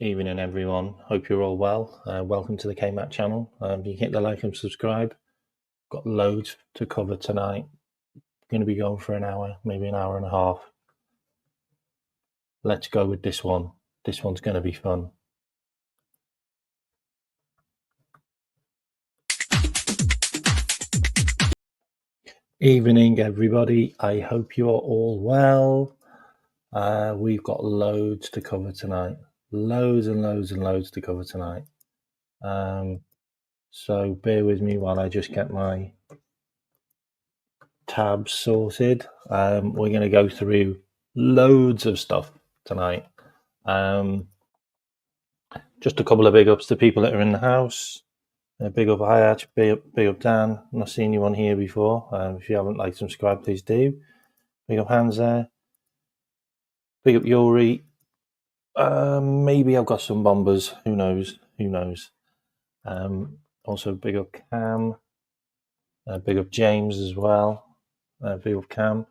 Evening, everyone. Hope you're all well. Welcome to the KMAT channel. You can hit the like and subscribe. Got loads to cover tonight. Going to be going for an hour, maybe an hour and a half. Let's go with this one. This one's going to be fun. Evening, everybody. I hope you're all well. We've got loads to cover tonight. Loads and loads and loads to cover tonight. So bear with me while I just get my tabs sorted. We're going to go through loads of stuff tonight. Just a couple of big ups to people that are in the house. Big up Hayat, big up Dan. I've not seen you on here before. If you haven't liked and subscribed, please do. Big up Hans there. Big up Yuri. Maybe I've got some bombers. Who knows? Also big up Cam. Big up James as well. Big up Cam.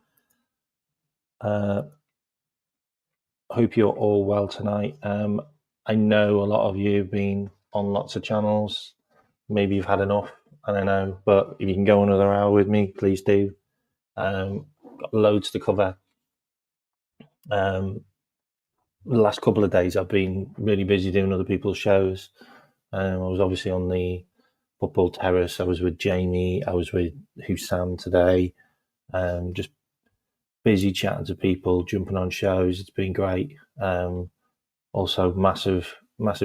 Hope you're all well tonight. I know a lot of you have been on lots of channels. Maybe you've had enough, I don't know. But if you can go another hour with me, please do. Got loads to cover. The last couple of days I've been really busy doing other people's shows. I was obviously on the Football Terrace. I was with Jamie. I was with Huijsen today. Just busy chatting to people, jumping on shows. It's been great. Also, massive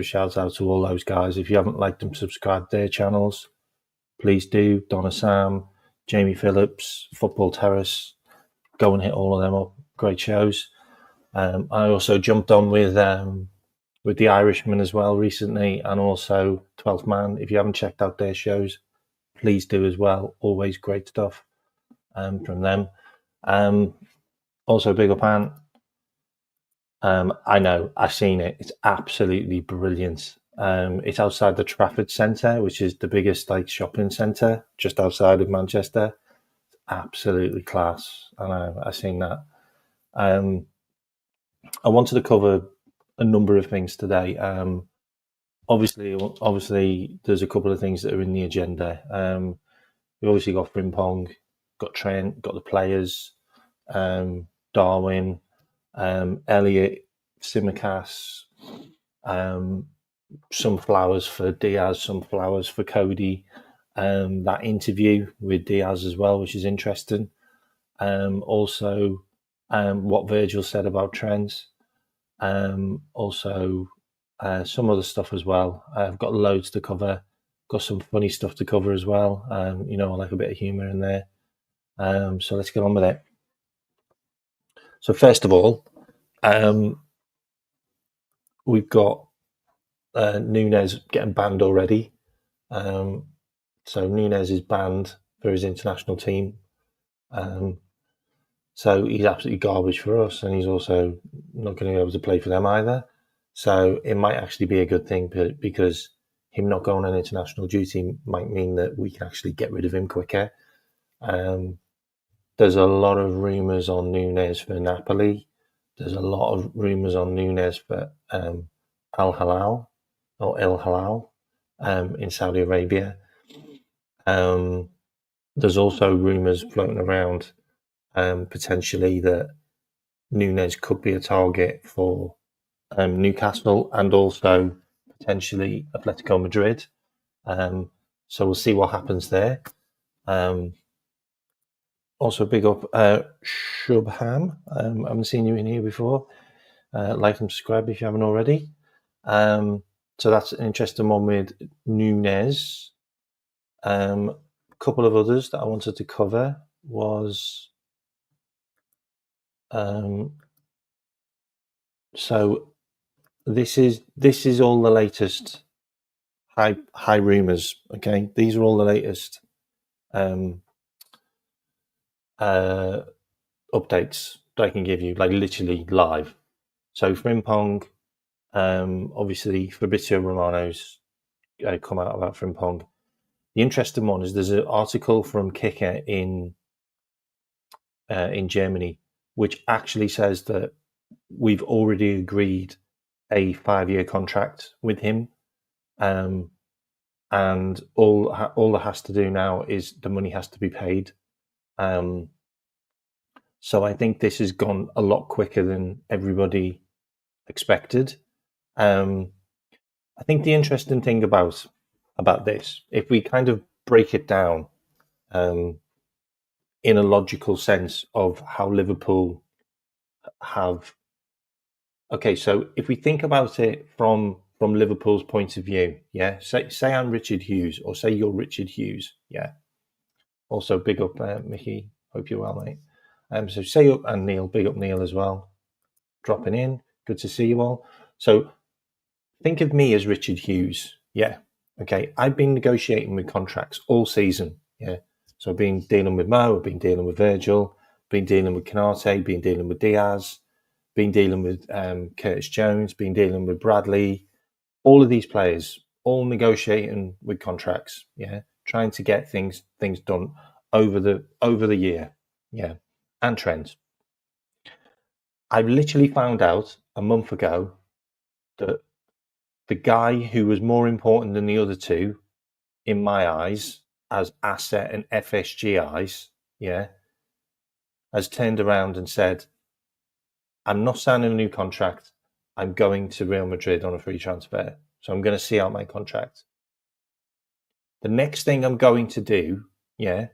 shout out to all those guys. If you haven't liked and subscribed their channels, please do. Donna Sam, Jamie Phillips, Football Terrace. Go and hit all of them up. Great shows. I also jumped on with the Irishman as well recently, and also 12th Man. If you haven't checked out their shows, please do as well. Always great stuff from them. Also, big up Ant. I know, I've seen it. It's absolutely brilliant. It's outside the Trafford Centre, which is the biggest shopping centre just outside of Manchester. It's absolutely class. I know, I've seen that. I wanted to cover a number of things today. Obviously, there's a couple of things that are in the agenda. We've obviously got Frimpong, got Trent, got the players, Darwin, Elliot, Simicast, some flowers for Diaz, some flowers for Cody, that interview with Diaz as well, which is interesting. Also, what Virgil said about Trent. Also, some other stuff as well. I've got loads to cover. Got some funny stuff to cover as well. I like a bit of humour in there. So let's get on with it. So first of all, we've got Nunez getting banned already. So Nunez is banned for his international team. So he's absolutely garbage for us, and he's also not going to be able to play for them either. So it might actually be a good thing, because him not going on international duty might mean that we can actually get rid of him quicker. There's a lot of rumours on Nunez for Napoli. There's a lot of rumours on Nunez for Al Hilal or El Hilal in Saudi Arabia. There's also rumours floating around potentially that Nunez could be a target for Newcastle and also potentially Atletico Madrid. So we'll see what happens there. Also, big up Shubham. I haven't seen you in here before. Like and subscribe if you haven't already. So that's an interesting one with Nunez. A couple of others that I wanted to cover was so this is all the latest high rumors. Okay, these are all the latest updates that I can give you, literally live. So Frimpong, obviously Fabrizio Romano's come out about Frimpong. The interesting one is there's an article from Kicker in Germany, which actually says that we've already agreed a 5-year contract with him. And all that has to do now is the money has to be paid. So I think this has gone a lot quicker than everybody expected. I think the interesting thing about this, if we kind of break it down in a logical sense of how Liverpool have. Okay, so if we think about it from Liverpool's point of view, yeah. Say I'm Richard Hughes, or say you're Richard Hughes, yeah. Also, big up Mickey. Hope you're well, mate. So say up, and Neil, big up Neil as well, dropping in. Good to see you all. So think of me as Richard Hughes, yeah. Okay, I've been negotiating with contracts all season, yeah. So I've been dealing with Mo, I've been dealing with Virgil, been dealing with Canate, been dealing with Diaz, been dealing with Curtis Jones, been dealing with Bradley, all of these players, all negotiating with contracts, yeah, trying to get things done over the year, yeah, and Trent. I've literally found out a month ago that the guy who was more important than the other two, in my eyes, as asset and FSG eyes, yeah, has turned around and said, I'm not signing a new contract. I'm going to Real Madrid on a free transfer. So I'm going to see out my contract. The next thing I'm going to do, yeah,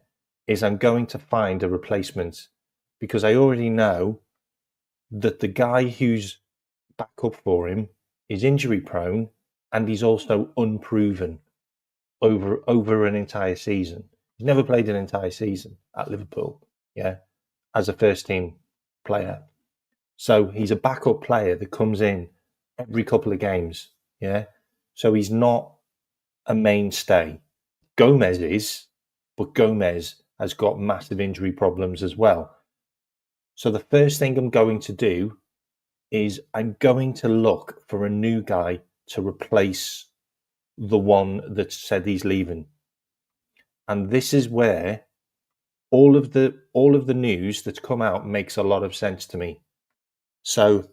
is I'm going to find a replacement, because I already know that the guy who's back up for him is injury prone, and he's also unproven over an entire season. He's never played an entire season at Liverpool, yeah, as a first team player. So he's a backup player that comes in every couple of games, yeah. So he's not a mainstay. Gomez is, but Gomez has got massive injury problems as well. So the first thing I'm going to do is I'm going to look for a new guy to replace the one that said he's leaving. And this is where all of the news that's come out makes a lot of sense to me. So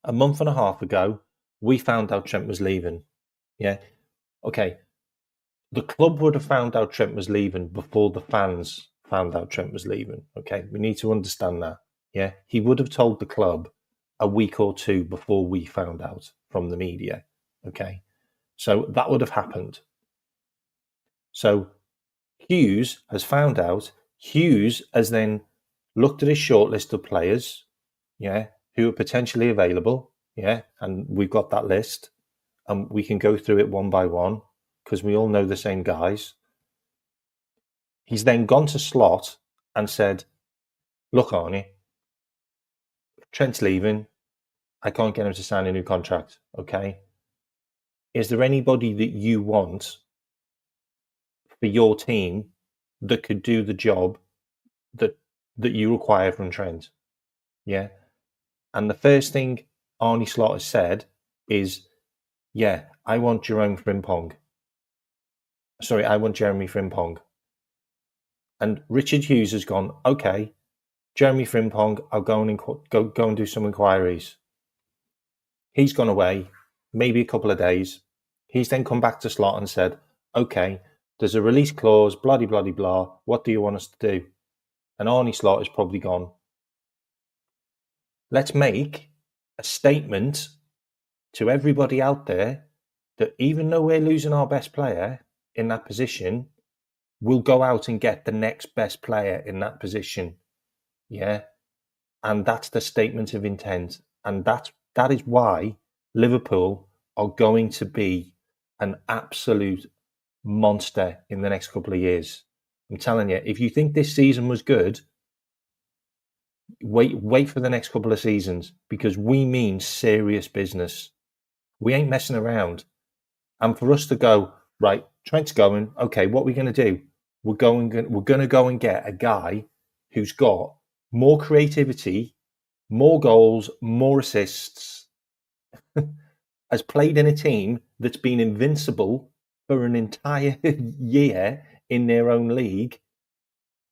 a month and a half ago, we found out Trent was leaving. Yeah. Okay. The club would have found out Trent was leaving before the fans found out Trent was leaving. Okay. We need to understand that. Yeah. He would have told the club a week or two before we found out from the media. Okay. So that would have happened. So Hughes has found out. Hughes has then looked at his shortlist of players, yeah, who are potentially available, yeah, and we've got that list, and we can go through it one by one because we all know the same guys. He's then gone to Slot and said, "Look, Arnie, Trent's leaving. I can't get him to sign a new contract. Okay, is there anybody that you want for your team that could do the job that you require from Trent?" Yeah. And the first thing Arnie Slot has said is, yeah, I want Jerome Frimpong. Sorry, I want Jeremy Frimpong. And Richard Hughes has gone, okay, Jeremy Frimpong, I'll go and do some inquiries. He's gone away, maybe a couple of days. He's then come back to Slot and said, okay, there's a release clause, blah, blah, blah, blah. What do you want us to do? And Arnie Slot has probably gone, let's make a statement to everybody out there that even though we're losing our best player in that position, we'll go out and get the next best player in that position. Yeah. And that's the statement of intent. And that is why Liverpool are going to be an absolute monster in the next couple of years. I'm telling you, if you think this season was good, wait for the next couple of seasons, because we mean serious business. We ain't messing around. And for us to go, right, Trent's going, okay, what are we going to do? We're going to go and get a guy who's got more creativity, more goals, more assists, has played in a team that's been invincible for an entire year in their own league.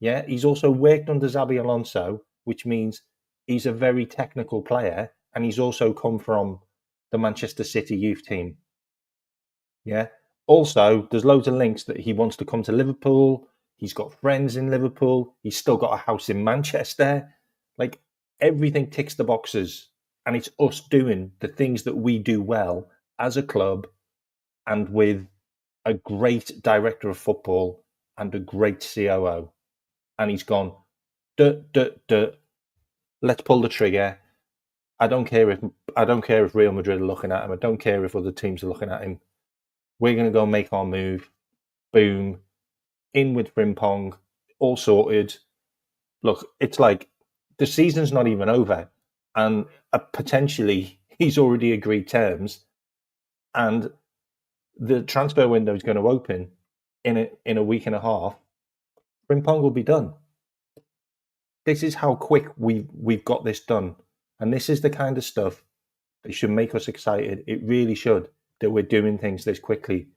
Yeah, he's also worked under Xabi Alonso, which means he's a very technical player, and he's also come from the Manchester City youth team. Yeah. Also, there's loads of links that he wants to come to Liverpool. He's got friends in Liverpool. He's still got a house in Manchester. Like, everything ticks the boxes. And it's us doing the things that we do well as a club and with a great director of football and a great COO. And he's gone, let's pull the trigger. I don't care if Real Madrid are looking at him. I don't care if other teams are looking at him. We're going to go make our move. Boom. In with Frimpong. All sorted. Look, it's like the season's not even over. And potentially he's already agreed terms. And the transfer window is going to open in a week and a half. Frimpong will be done. This is how quick we've got this done. And this is the kind of stuff that should make us excited. It really should, that we're doing things this quickly.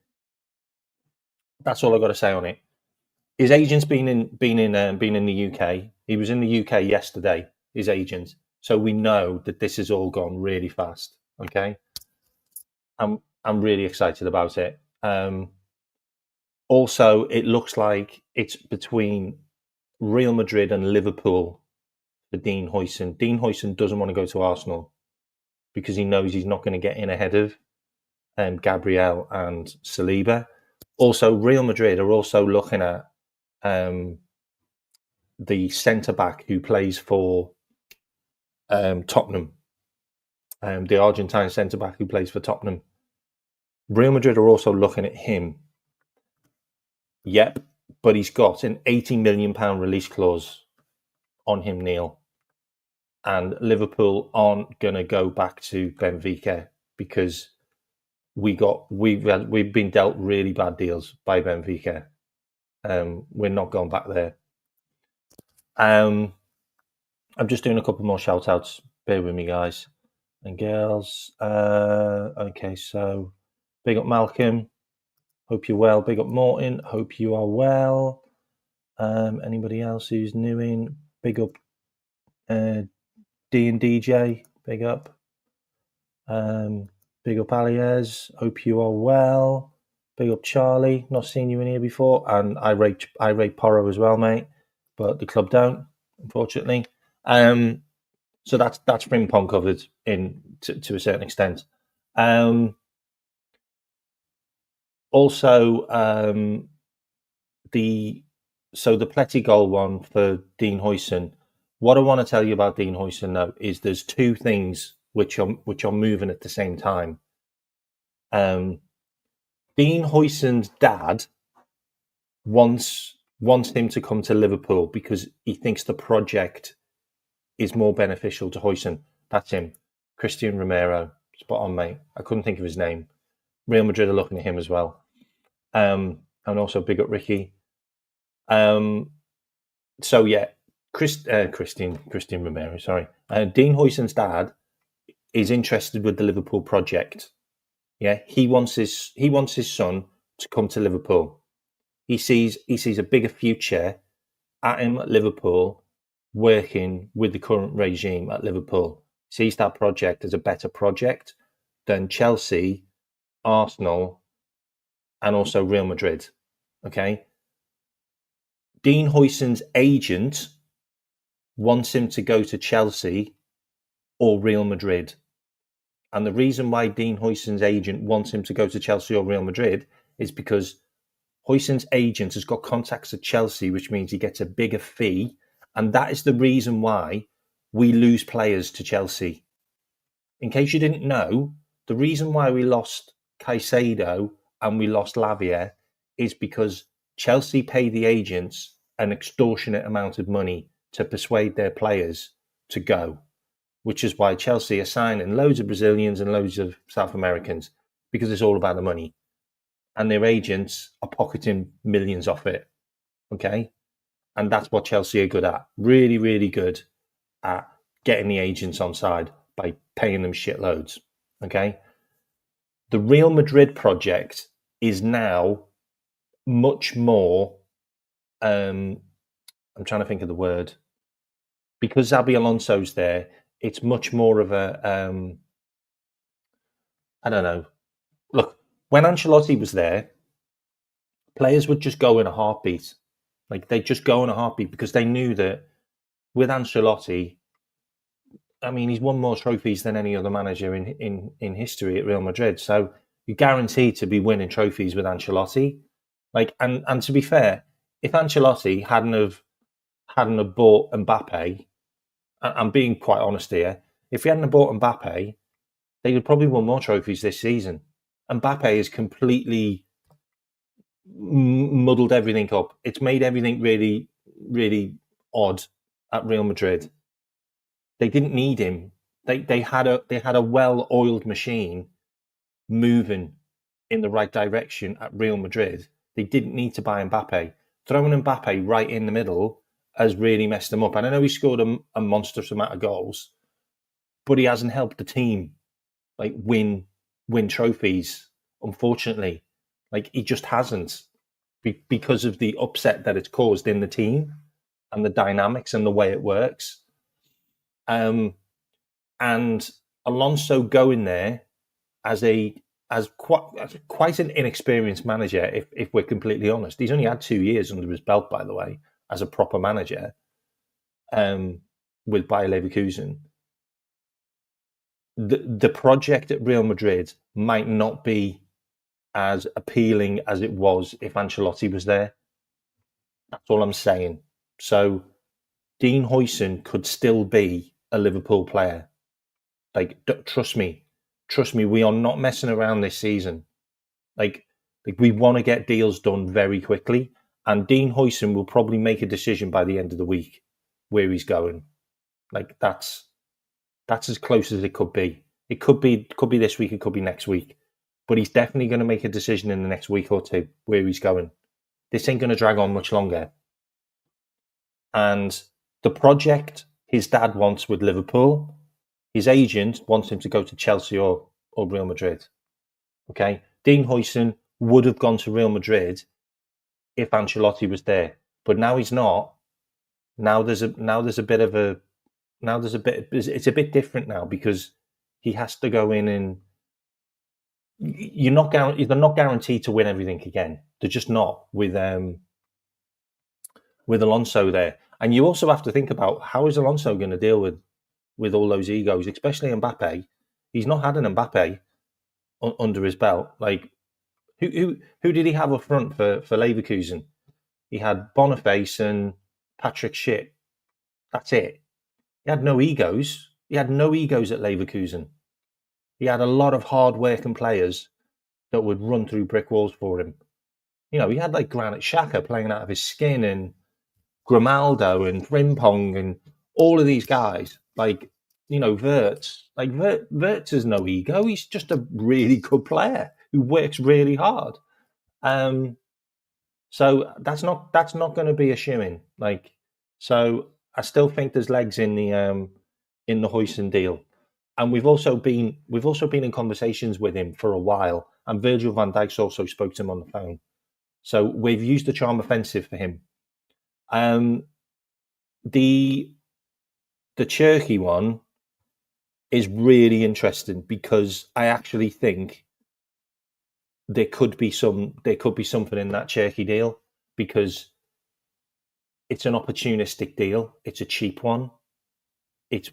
That's all I've got to say on it. His agent's been in the UK. He was in the UK yesterday, his agent. So we know that this has all gone really fast. Okay. I'm really excited about it. Also, it looks like it's between Real Madrid and Liverpool for Dean Huijsen. Dean Huijsen doesn't want to go to Arsenal because he knows he's not going to get in ahead of Gabriel and Saliba. Also, Real Madrid are also looking at the centre-back who plays for Tottenham, the Argentine centre-back who plays for Tottenham. Real Madrid are also looking at him. Yep, but he's got an £80 million release clause on him, Neil. And Liverpool aren't going to go back to Benfica because we've been dealt really bad deals by Benfica. We're not going back there. I'm just doing a couple more shout outs. Bear with me, guys and girls. Okay, so big up Malcolm. Hope you're well. Big up Morton. Hope you are well. Anybody else who's new in? Big up D and DJ. Big up. Big up Alias. Hope you are well. Big up Charlie. Not seen you in here before. And I rate Porro as well, mate. But the club don't, unfortunately. So that's Frimpong covered in to a certain extent. Also, the Pletty goal one for Dean Huijsen. What I want to tell you about Dean Huijsen though is there's two things which are moving at the same time. Dean Huijsen's dad wants him to come to Liverpool because he thinks the project is more beneficial to Huijsen. That's him, Christian Romero. Spot on, mate. I couldn't think of his name. Real Madrid are looking at him as well. And also big up Ricky. So yeah, Christian Romero. Sorry, Dean Huijsen's dad is interested with the Liverpool project. Yeah, he wants his son to come to Liverpool. He sees a bigger future at him at Liverpool, working with the current regime at Liverpool. Sees that project as a better project than Chelsea, Arsenal, and also Real Madrid. Okay. Dean Huijsen's agent wants him to go to Chelsea or Real Madrid. And the reason why Dean Huijsen's agent wants him to go to Chelsea or Real Madrid is because Huijsen's agent has got contacts at Chelsea, which means he gets a bigger fee. And that is the reason why we lose players to Chelsea. In case you didn't know, the reason why we lost Caicedo and we lost Lavia is because Chelsea pay the agents an extortionate amount of money to persuade their players to go, which is why Chelsea are signing loads of Brazilians and loads of South Americans, because it's all about the money. And their agents are pocketing millions off it. Okay? And that's what Chelsea are good at. Really, really good at getting the agents on side by paying them shitloads. Okay? The Real Madrid project is now much more, I'm trying to think of the word, because Xabi Alonso's there, it's much more of a I don't know. Look, when Ancelotti was there, players would just go in a heartbeat. Like they'd just go in a heartbeat because they knew that with Ancelotti, I mean, he's won more trophies than any other manager in history at Real Madrid. So you're guaranteed to be winning trophies with Ancelotti. Like, and to be fair, if Ancelotti hadn't have bought Mbappe, I'm being quite honest here. If he hadn't have bought Mbappe, they would probably won more trophies this season. Mbappe has completely muddled everything up. It's made everything really, really odd at Real Madrid. They didn't need him. They had a well-oiled machine moving in the right direction at Real Madrid. They didn't need to buy Mbappe. Throwing Mbappe right in the middle has really messed them up. And I know he scored a monstrous amount of goals, but he hasn't helped the team like win trophies. Unfortunately, like he just hasn't because of the upset that it's caused in the team and the dynamics and the way it works. And Alonso going there as quite an inexperienced manager, if we're completely honest. He's only had 2 years under his belt, by the way, as a proper manager with Bayer Leverkusen. The project at Real Madrid might not be as appealing as it was if Ancelotti was there. That's all I'm saying. So Dean Huijsen could still be a Liverpool player. Like, trust me, we are not messing around this season. Like we want to get deals done very quickly, and Dean Huijsen will probably make a decision by the end of the week where he's going. Like that's as close as it could be. It could be this week, it could be next week, but he's definitely going to make a decision in the next week or two where he's going. This ain't going to drag on much longer. And the project his dad wants with Liverpool, his agent wants him to go to Chelsea or Real Madrid. Okay, Dean Huijsen would have gone to Real Madrid if Ancelotti was there, but now he's not. It's a bit different now because he has to go in and they're not guaranteed to win everything again. They're just not with Alonso there. And you also have to think about how is Alonso going to deal with all those egos, especially Mbappe. He's not had an Mbappe under his belt. Like who did he have up front for Leverkusen? He had Boniface and Patrick Schick. That's it. He had no egos. He had no egos at Leverkusen. He had a lot of hard-working players that would run through brick walls for him. You know, he had like Granit Xhaka playing out of his skin and Grimaldo and Frimpong and all of these guys. Like, you know, Wirtz. Like, Wirtz has no ego. He's just a really good player who works really hard. So that's not going to be a shoo-in. Like, so I still think there's legs in the Huijsen deal, and we've also been in conversations with him for a while. And Virgil van Dijk's also spoke to him on the phone. So we've used the charm offensive for him. The Cherky one is really interesting because I actually think there could be something in that Cherky deal because it's an opportunistic deal. It's a cheap one. It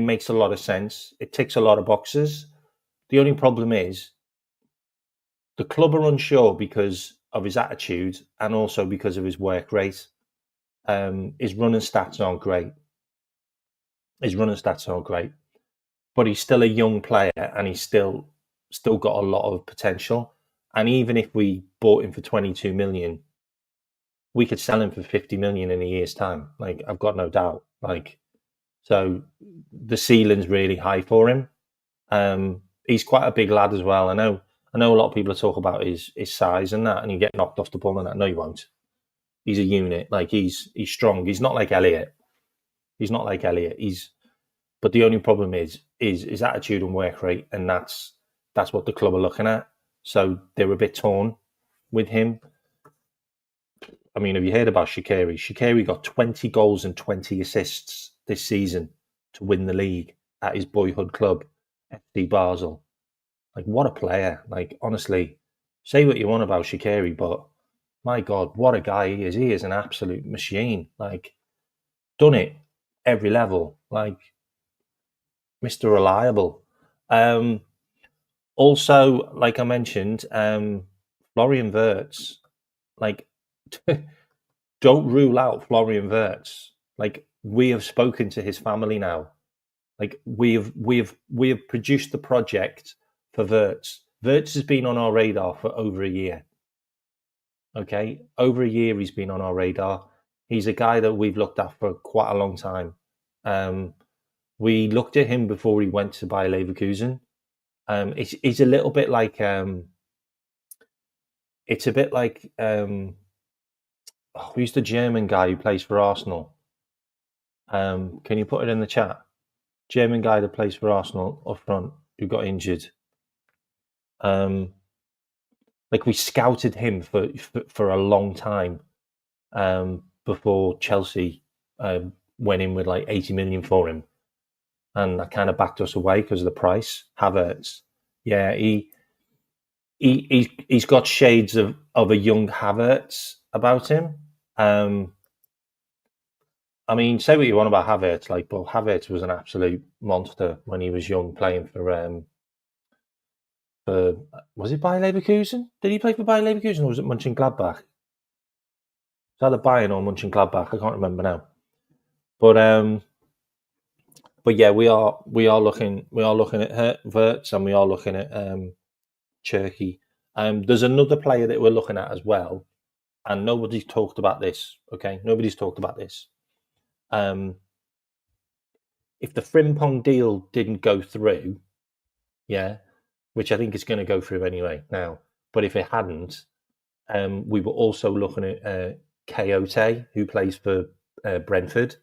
makes a lot of sense. It ticks a lot of boxes. The only problem is the club are unsure because of his attitude and also because of his work rate. His running stats aren't great. But he's still a young player and he's still got a lot of potential. And even if we bought him for 22 million, we could sell him for 50 million in a year's time. Like, I've got no doubt. Like, so the ceiling's really high for him. He's quite a big lad as well. I know a lot of people talk about his size and that, and you get knocked off the ball and that. No, you won't. He's a unit. Like, he's strong. He's not like Elliot. But the only problem is his attitude and work rate, and that's what the club are looking at. So they're a bit torn with him. I mean, have you heard about Shaqiri? Shaqiri got 20 goals and 20 assists this season to win the league at his boyhood club, FC Basel. Like, what a player! Like, honestly, say what you want about Shaqiri, but my God, what a guy he is! He is an absolute machine. Like, done it every level. Like, Mr. Reliable. Also, like I mentioned, Florian Wirtz. Like, don't rule out Florian Wirtz. Like, we have spoken to his family now. Like, we have produced the project for Wirtz. Wirtz has been on our radar for over a year. Okay, over a year he's been on our radar. He's a guy that we've looked at for quite a long time. We looked at him before he went to Bayer Leverkusen. It's a little bit like who's the German guy who plays for Arsenal? Can you put it in the chat? German guy that plays for Arsenal up front who got injured. Like, we scouted him for a long time before Chelsea went in with like 80 million for him, and that kind of backed us away because of the price. Havertz, yeah, he's got shades of a young Havertz about him. I mean, say what you want about Havertz, like, but Havertz was an absolute monster when he was young, playing for was it Bayer Leverkusen? Did he play for Bayer Leverkusen, or was it Mönchengladbach? Is that the Bayern or Mönchengladbach? I can't remember now. But yeah, we are looking at Wirtz, and we are looking at Cherky. There's another player that we're looking at as well, and nobody's talked about this. Okay, nobody's talked about this. If the Frimpong deal didn't go through, yeah, which I think is going to go through anyway now, but if it hadn't, we were also looking at Coyote, who plays for Brentford.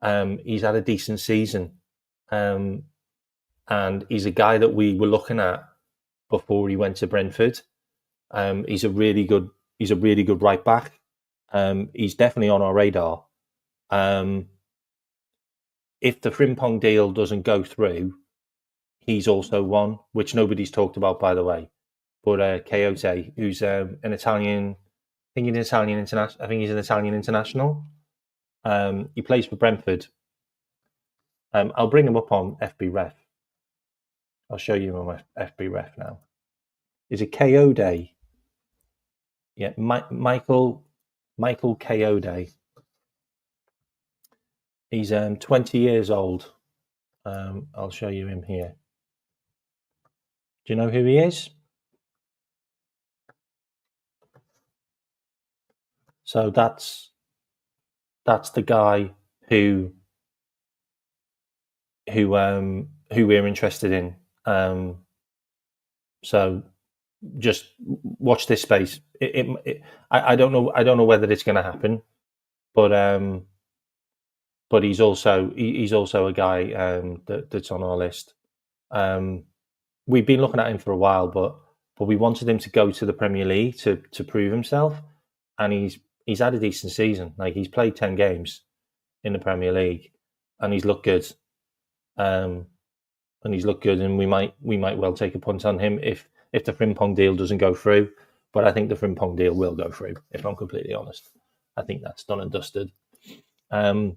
He's had a decent season, and he's a guy that we were looking at before he went to Brentford. He's a really good right back. He's definitely on our radar. If the Frimpong deal doesn't go through, he's also one, which nobody's talked about, by the way. But Coyote, who's an Italian, I think he's an Italian international. He plays for Brentford. I'll bring him up on FB Ref. I'll show you on my FB Ref now. Is it Coyote? Yeah, Michael Coyote. He's 20 years old. I'll show you him here. Do you know who he is? So that's the guy who we're interested in. So just watch this space. I don't know whether it's going to happen, but he's also a guy that's on our list. We've been looking at him for a while, but we wanted him to go to the Premier League to prove himself, and he's had a decent season. Like, he's played 10 games in the Premier League, and he's looked good. And we might well take a punt on him if the Frimpong deal doesn't go through. But I think the Frimpong deal will go through, if I'm completely honest. I think that's done and dusted. I'll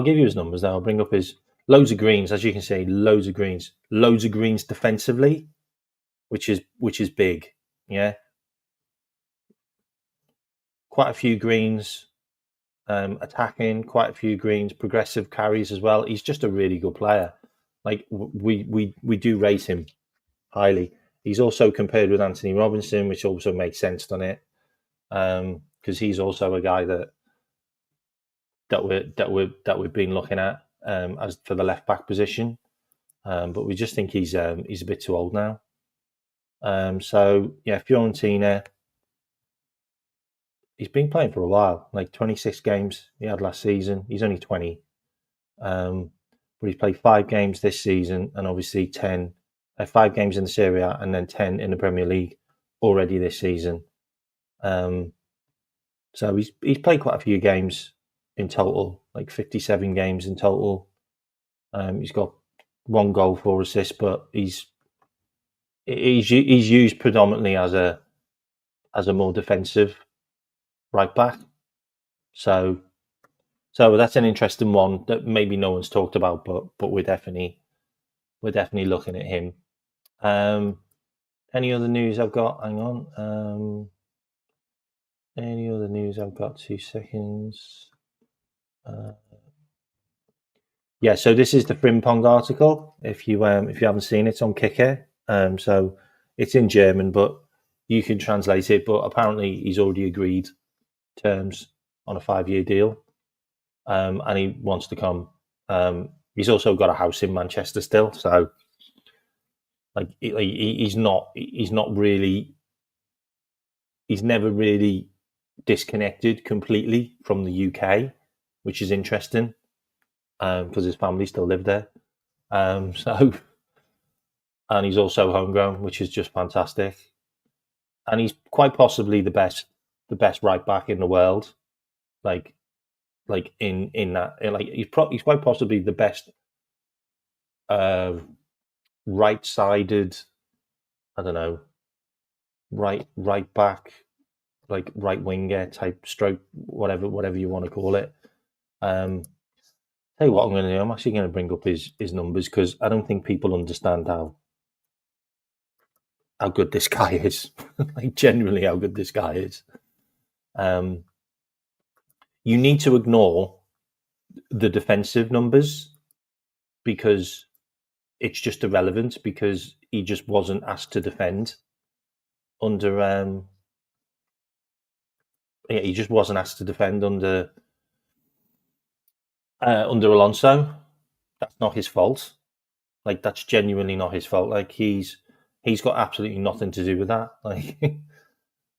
give you his numbers now. I'll bring up his loads of greens, as you can see, loads of greens defensively, which is big. Yeah, quite a few greens. Attacking, quite a few greens, progressive carries as well. He's just a really good player. Like, we do rate him highly. He's also compared with Anthony Robinson, which also makes sense, doesn't it? Because he's also a guy that we've been looking at as for the left back position. But we just think he's a bit too old now. So yeah, Fiorentina. He's been playing for a while, like 26 games he had last season. He's only 20. But he's played 5 games this season, and obviously 5 games in the Serie A, and then 10 in the Premier League already this season. So he's played quite a few games in total, like 57 games in total. He's got 1 goal, 4 assists, but he's He's used predominantly as a more defensive right back. So that's an interesting one that maybe no one's talked about, but we're definitely looking at him. Any other news I've got? Hang on. Any other news I've got? 2 seconds. Yeah, so this is the Frimpong article. If you haven't seen it, it's on Kicker. So it's in German, but you can translate it. But apparently, he's already agreed terms on a 5-year deal, and he wants to come. He's also got a house in Manchester still, so he's not really, he's never really disconnected completely from the UK, which is interesting because his family still live there. So, and he's also homegrown, which is just fantastic. And he's quite possibly the best right back in the world. Like in that, like he's quite possibly the best right-sided. I don't know, right back, like right winger type stroke, whatever you want to call it. Tell you what I'm going to do. I'm actually going to bring up his numbers because I don't think people understand how good this guy is. Like genuinely how good this guy is. You need to ignore the defensive numbers because it's just irrelevant because he just wasn't asked to defend under he just wasn't asked to defend under Alonso. That's not his fault. Like that's genuinely not his fault. Like he's got absolutely nothing to do with that. Like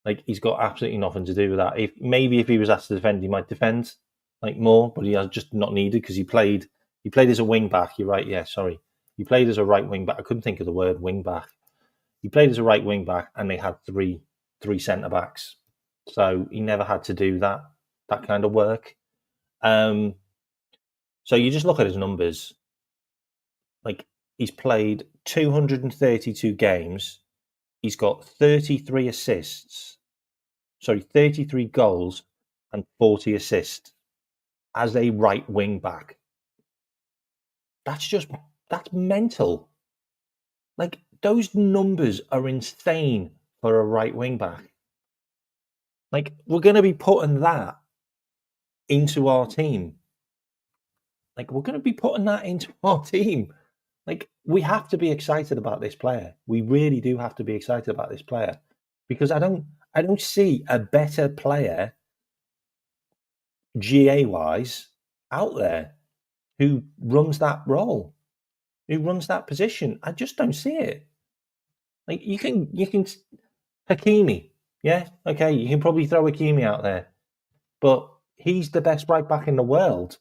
like he's got absolutely nothing to do with that. If he was asked to defend, he might defend like more, but he has just not needed because he played as a wing back. You're right. Yeah, sorry. He played as a right wing back. I couldn't think of the word wing back. He played as a right wing back, and they had three centre backs, so he never had to do that kind of work. So you just look at his numbers. Like he's played 232 games. He's got 33 assists. Sorry, 33 goals and 40 assists as a right wing back. That's mental. Like those numbers are insane for a right wing back. Like we're going to be putting that into our team. Like we have to be excited about this player. We really do have to be excited about this player because I don't see a better player GA wise out there who runs that role, who runs that position. I just don't see it. Like you can Hakimi, yeah, okay, you can probably throw Hakimi out there, but he's the best right back in the world.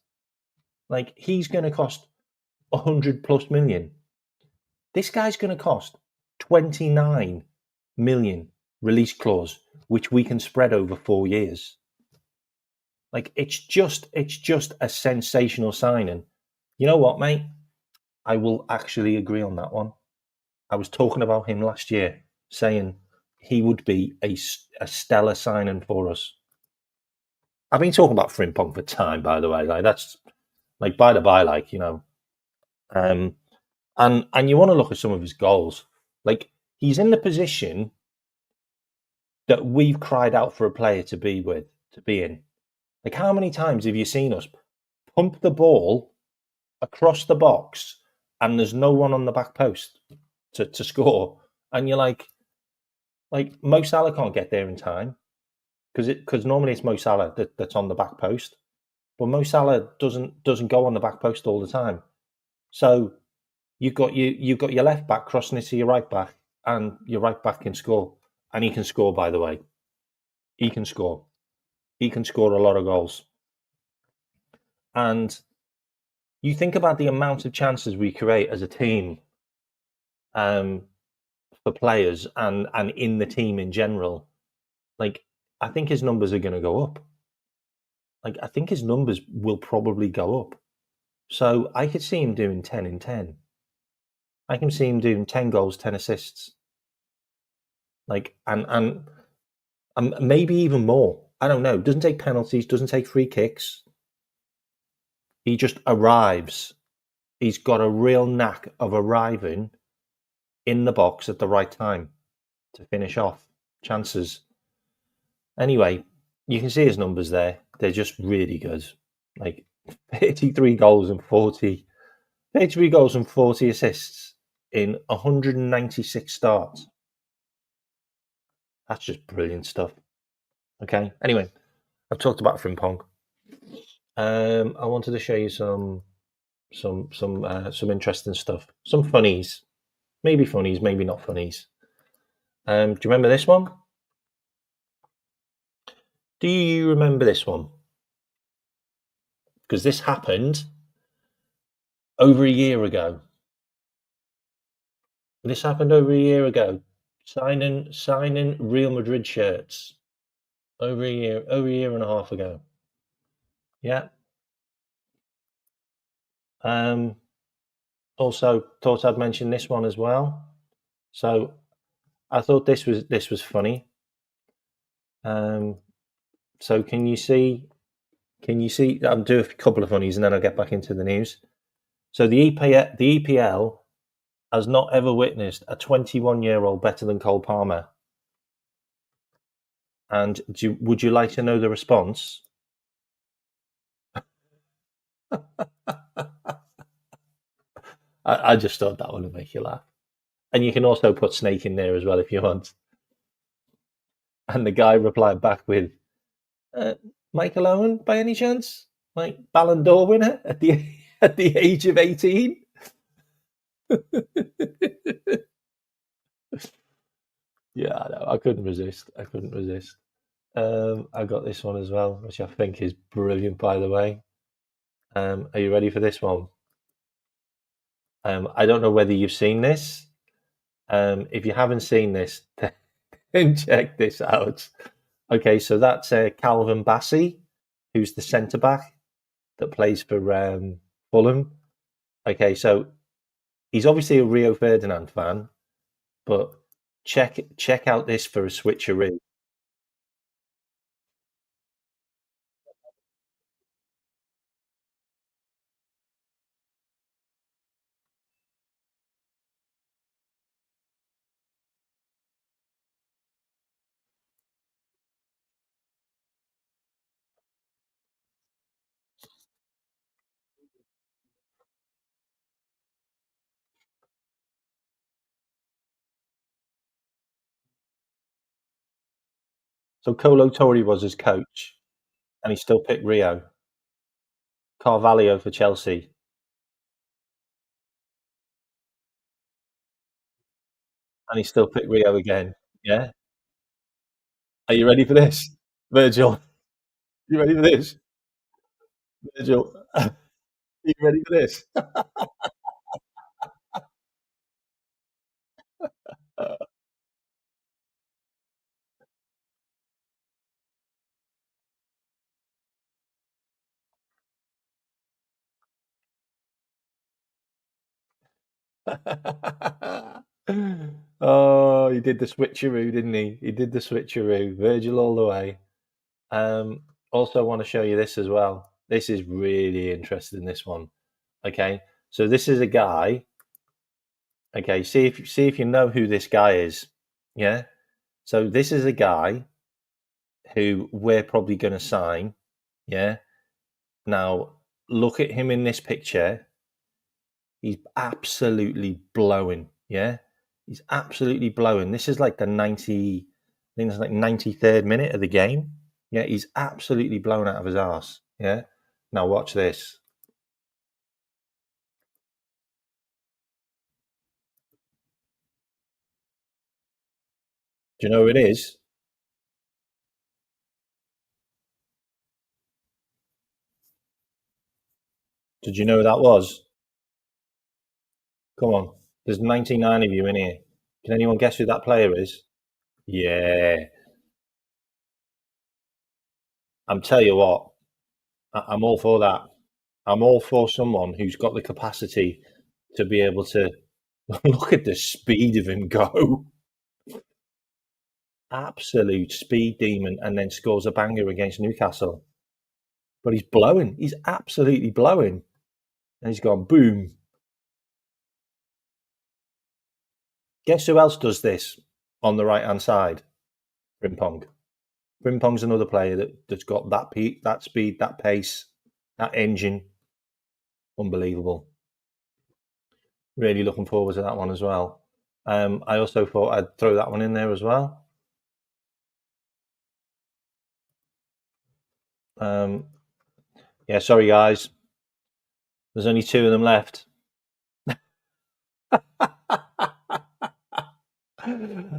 Like he's going to cost 100+ million. This guy's going to cost 29 million release clause, which we can spread over 4 years. Like it's just a sensational signing. You know what, mate? I will actually agree on that one. I was talking about him last year, saying he would be a stellar signing for us. I've been talking about Frimpong for time, by the way. Like that's like by the by, like you know, and you want to look at some of his goals. Like he's in the position that we've cried out for a player to be in. Like how many times have you seen us pump the ball across the box and there's no one on the back post to score, and you're like Mo Salah can't get there in time because normally it's Mo Salah that's on the back post, but Mo Salah doesn't go on the back post all the time. So you've got your left back crossing it to your right back, and your right back can score, and he can score. By the way, he can score. He can score a lot of goals, and you think about the amount of chances we create as a team, for players and in the team in general. Like I think his numbers are going to go up. Like I think his numbers will probably go up. So I could see him doing 10 in 10. I can see him doing 10 goals, 10 assists. Like, and maybe even more. I don't know. Doesn't take penalties, doesn't take free kicks. He just arrives. He's got a real knack of arriving in the box at the right time to finish off chances. Anyway, you can see his numbers there. They're just really good. Like 33 goals and 40 assists in 196 starts. That's just brilliant stuff. Okay. Anyway, I've talked about Frimpong. I wanted to show you some interesting stuff. Some funnies, maybe not funnies. Do you remember this one? Do you remember this one? Because this happened over a year ago. This happened over a year ago. Signing Real Madrid shirts over a year and a half ago. Yeah. Also thought I'd mention this one as well. So I thought this was funny. So can you see? I'll do a couple of funnies and then I'll get back into the news. So the EPL has not ever witnessed a 21-year-old better than Cole Palmer. And would you like to know the response? I just thought that one would make you laugh. And you can also put Snake in there as well if you want. And the guy replied back with, Michael Owen, by any chance? Like Ballon d'Or winner at the age of 18? Yeah, I know. I couldn't resist. I got this one as well, which I think is brilliant, by the way. Are you ready for this one? I don't know whether you've seen this. If you haven't seen this, then check this out. Okay, so that's Calvin Bassey, who's the centre back that plays for Fulham. Okay, so he's obviously a Rio Ferdinand fan, but check out this for a switcheroo. So Colo Torre was his coach, and he still picked Rio. Carvalho for Chelsea, and he still picked Rio again. Yeah. Are you ready for this, Virgil? You ready for this, Virgil? Are you ready for this? Oh, he did the switcheroo, didn't he? He did the switcheroo. Virgil all the way. Also, want to show you this as well. This is really interesting. This one. Okay, so this is a guy. Okay, see if you know who this guy is. Yeah. So this is a guy who we're probably going to sign. Yeah. Now look at him in this picture. He's absolutely blowing. Yeah. He's absolutely blowing. This is like the 90, I think it's like 93rd minute of the game. Yeah, he's absolutely blown out of his arse. Yeah. Now watch this. Do you know who it is? Did you know who that was? Come on. There's 99 of you in here. Can anyone guess who that player is? Yeah. I'm tell you what, I'm all for that. I'm all for someone who's got the capacity to be able to look at the speed of him go. absolute speed demon, and then scores a banger against Newcastle. But he's blowing. He's absolutely blowing. And he's gone, boom. Guess who else does this on the right-hand side? Frimpong. Frimpong's another player that's got that speed, that pace, that engine. Unbelievable. Really looking forward to that one as well. I also thought I'd throw that one in there as well. Yeah, sorry guys. There's only 2 of them left.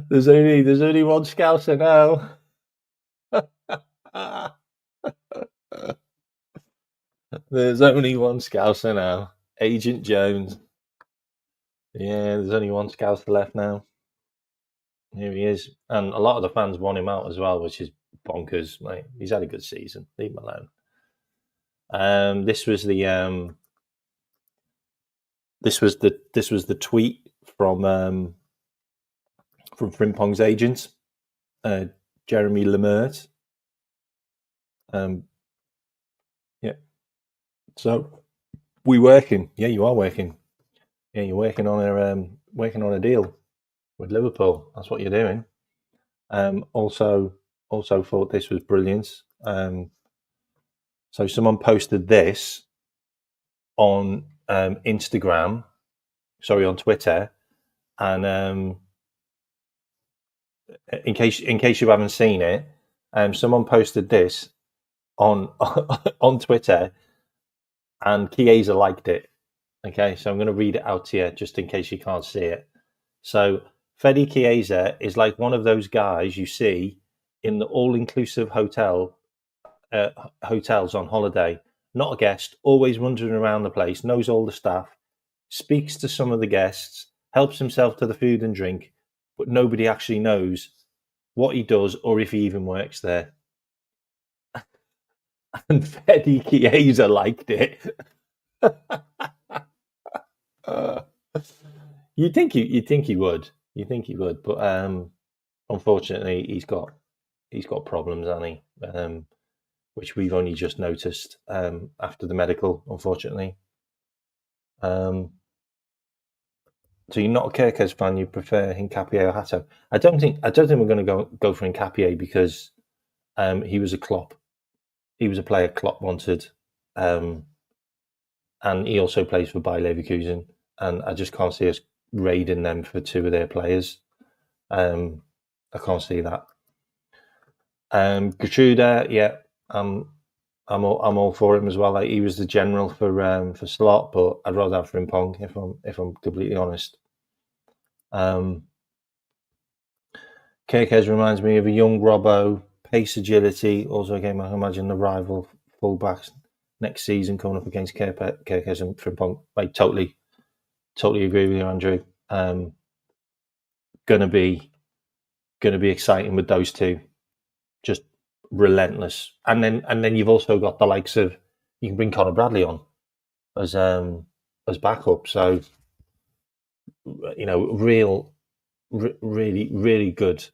There's only one Scouser now. There's only one Scouser now. Agent Jones. Yeah, there's only one Scouser left now. Here he is. And a lot of the fans want him out as well, which is bonkers. Like, he's had a good season. Leave him alone. This was the tweet from Frimpong's agent, Jeremy Lemert. Yeah. So we working? Yeah, you are working. Yeah, you're working on a deal with Liverpool. That's what you're doing. Also thought this was brilliant. So someone posted this on Instagram, on Twitter, and in case you haven't seen it, someone posted this on on Twitter, and Chiesa liked it. Okay, so I'm going to read it out to you just in case you can't see it. So Fede Chiesa is like one of those guys you see in the all-inclusive hotels on holiday. Not a guest, always wandering around the place, knows all the staff, speaks to some of the guests, helps himself to the food and drink, but nobody actually knows what he does or if he even works there. And Fede Chiesa liked it. You'd think he would, but unfortunately he's got problems, hasn't he? Which we've only just noticed after the medical, unfortunately. So you're not a Kirkes fan? You prefer Hincapié or Hato? I don't think we're going to go for Hincapié because he was a Klopp. He was a player Klopp wanted, and he also plays for Bayer Leverkusen. And I just can't see us raiding them for 2 of their players. I can't see that. Gertruda, yeah, I'm all for him as well. Like, he was the general for Slot, but I'd rather have Frimpong if I'm completely honest. Kirkes reminds me of a young Robbo, pace, agility. Also, again, I imagine the rival fullbacks next season coming up against Kirkes and Frimpong. Like, totally agree with you, Andrew. Gonna be exciting with those 2. Just relentless. And then you've also got the likes of, you can bring Connor Bradley on as backup. So, you know, really good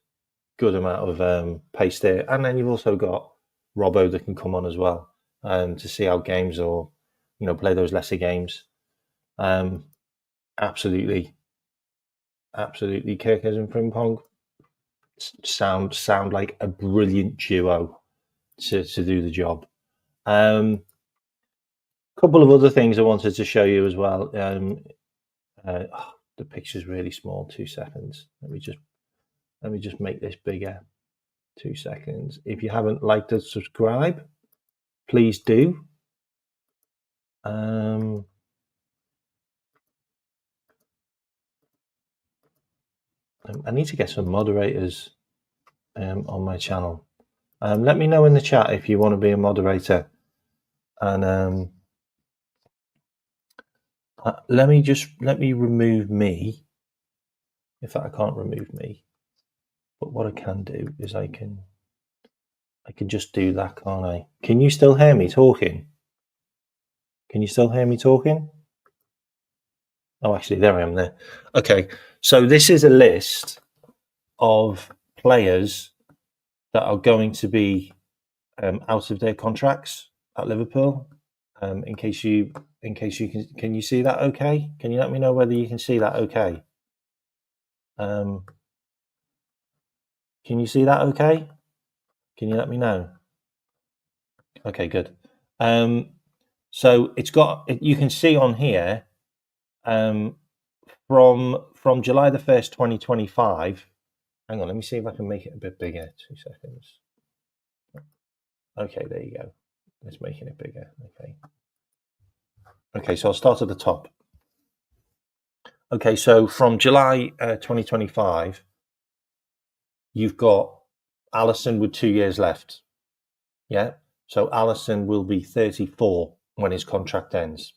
amount of pace there. And then you've also got Robbo that can come on as well to see out games or, you know, play those lesser games. Absolutely. Kirkes and Frimpong sound like a brilliant duo to do the job. Couple of other things I wanted to show you as well. The picture's really small. 2 seconds. Let me just make this bigger. 2 seconds. If you haven't liked or subscribe, please do. I need to get some moderators on my channel. Let me know in the chat if you want to be a moderator. And let me remove me. In fact, I can't remove me. But what I can do is I can just do that, can't I? Can you still hear me talking? Can you still hear me talking? Oh, actually, there I am there. Okay, so this is a list of players that are going to be out of their contracts at Liverpool. In case you can you see that okay? Can you let me know whether you can see that okay? Can you see that okay? Can you let me know? Okay, good. So it's got, you can see on here, from July the 1st, 2025. Hang on, let me see if I can make it a bit bigger. 2 seconds. Okay, there you go. Let's make it a bigger. Okay, so I'll start at the top. Okay, so from July 2025, you've got Alisson with 2 years left. Yeah, so Alisson will be 34 when his contract ends.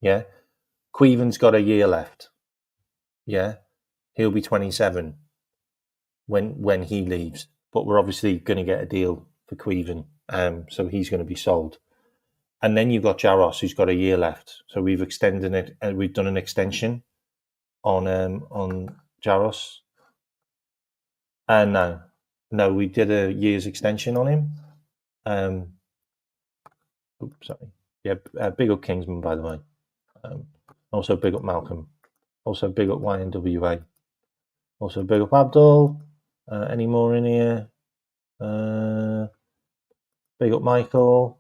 Yeah, Queven's got a year left. Yeah, he'll be 27 when he leaves. But we're obviously going to get a deal for Queven, so he's going to be sold. And then you've got Jaros, who's got a year left. So we've extended it, and we've done an extension on Jaros. And no, we did a year's extension on him. Oops, sorry. Yeah, big up Kingsman, by the way. Also big up Malcolm. Also big up YNWA. Also big up Abdul. Any more in here? Big up Michael.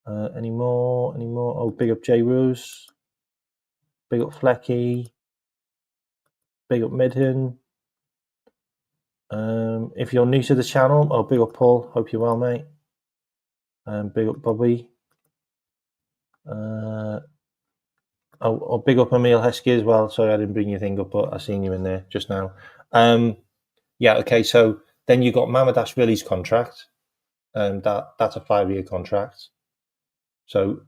Any more? Oh, big up J Rose. Big up Flecky. Big up Midhin. If you're new to the channel, big up Paul. Hope you're well, mate. Big up Bobby. Big up Emil Heskey as well. Sorry, I didn't bring your thing up, but I seen you in there just now. Yeah, okay. So then you got Mamadashvili's contract. That's a 5-year contract. So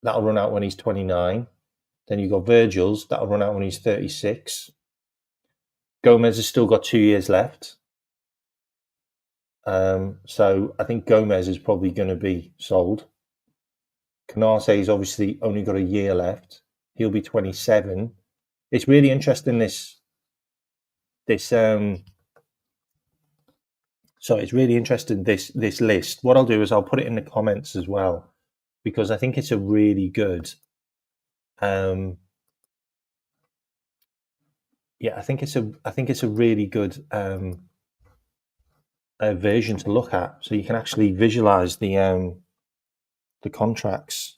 that'll run out when he's 29. Then you got Virgil's. That'll run out when he's 36. Gomez has still got 2 years left. So I think Gomez is probably going to be sold. Canate's obviously only got a year left. He'll be 27. It's really interesting, it's really interesting, this list. What I'll do is I'll put it in the comments as well, because I think it's a really good I think it's a really good version to look at, so you can actually visualize the contracts.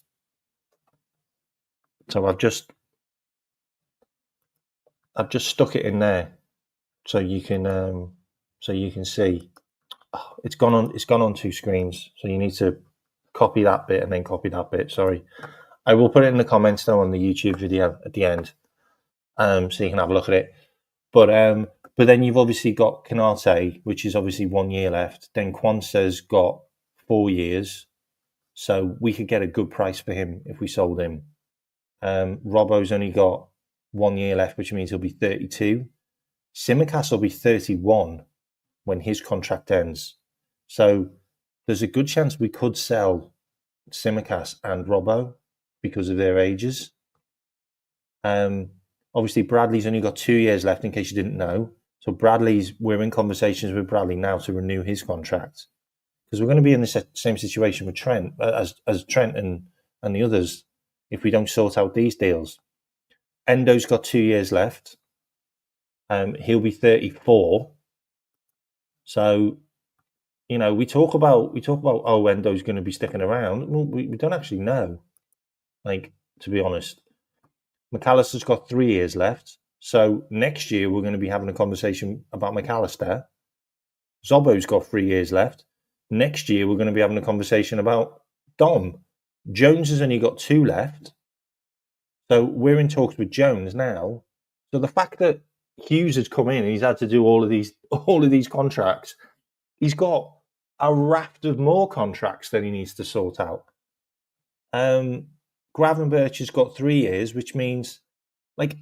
So I've just stuck it in there, so you can see. Oh, it's gone on 2 screens, so you need to copy that bit and then copy that bit. Sorry, I will put it in the comments though on the YouTube video at the end, so you can have a look at it. But then you've obviously got Canate, which is obviously 1 year left. Then Quansah's got 4 years, so we could get a good price for him if we sold him. Robbo's only got 1 year left, which means he'll be 32. Tsimikas will be 31 when his contract ends. So there's a good chance we could sell Tsimikas and Robbo because of their ages. Obviously, Bradley's only got 2 years left, in case you didn't know. So we're in conversations with Bradley now to renew his contract, because we're going to be in the same situation with Trent as Trent and the others if we don't sort out these deals. Endo's got 2 years left. He'll be 34. So, we talk about Endo's going to be sticking around. Well, we don't actually know, to be honest. McAllister's got 3 years left. So next year we're going to be having a conversation about McAllister. Zobbo's got 3 years left. Next year we're going to be having a conversation about Dom. Jones has only got 2 left. So we're in talks with Jones now. So the fact that Hughes has come in and he's had to do all of these contracts, he's got a raft of more contracts that he needs to sort out. Gravenberch has got 3 years, which means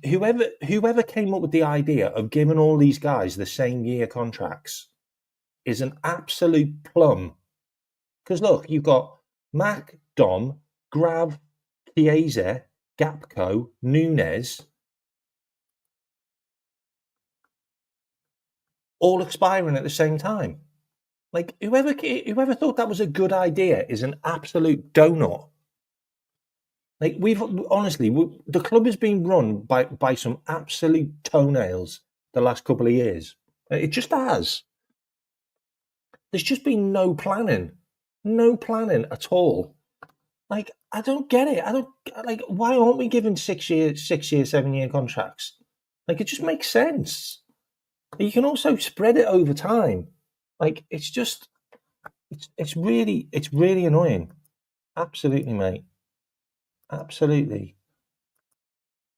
whoever came up with the idea of giving all these guys the same year contracts is an absolute plum. Because look, you've got Mac, Dom, Grav, Chiesa, Gakpo, Nunez. all expiring at the same time. Like, whoever thought that was a good idea is an absolute donut. Like, the club has been run by some absolute toenails the last couple of years. It just has. There's just been no planning at all. Like, I don't get it. I don't like. Why aren't we giving 6-year, 7-year contracts? Like, it just makes sense. You can also spread it over time. Like, it's really annoying. Absolutely, mate. Absolutely.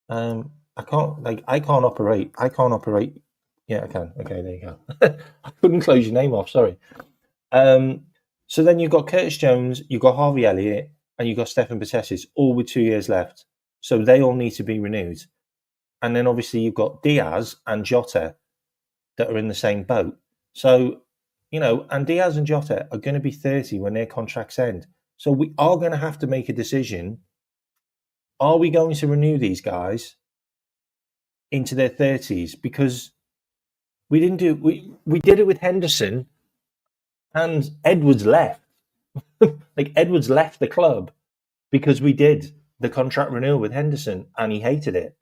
I can't operate. Yeah, I can. Okay, there you go. I couldn't close your name off. Sorry. So then you've got Curtis Jones, you've got Harvey Elliott, and you've got Stefan Bottesis, all with 2 years left. So they all need to be renewed. And then obviously you've got Diaz and Jota that are in the same boat. So, and Diaz and Jota are going to be 30 when their contracts end. So we are going to have to make a decision. Are we going to renew these guys into their 30s? Because we didn't do we did it with Henderson, and Edwards left. Like, Edwards left the club because we did the contract renewal with Henderson, and he hated it.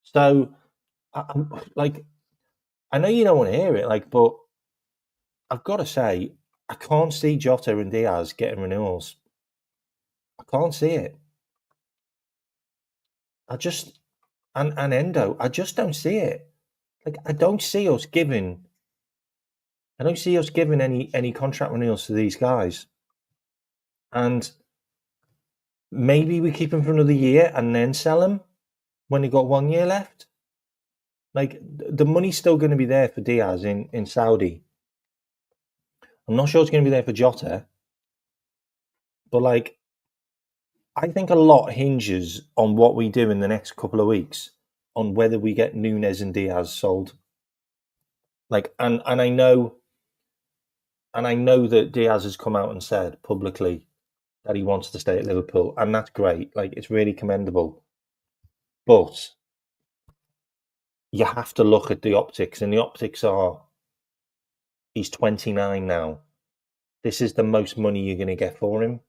So, I know you don't want to hear it, but I've got to say, I can't see Jota and Diaz getting renewals. I can't see it. And Endo, I just don't see it. Like, I don't see us giving any contract renewals to these guys. And maybe we keep them for another year and then sell them when they've got 1 year left. Like, the money's still going to be there for Diaz in Saudi. I'm not sure it's going to be there for Jota. But, I think a lot hinges on what we do in the next couple of weeks on whether we get Nunez and Diaz sold. And I know that Diaz has come out and said publicly that he wants to stay at Liverpool, and that's great. It's really commendable. But you have to look at the optics, and the optics are he's 29 now. This is the most money you're going to get for him.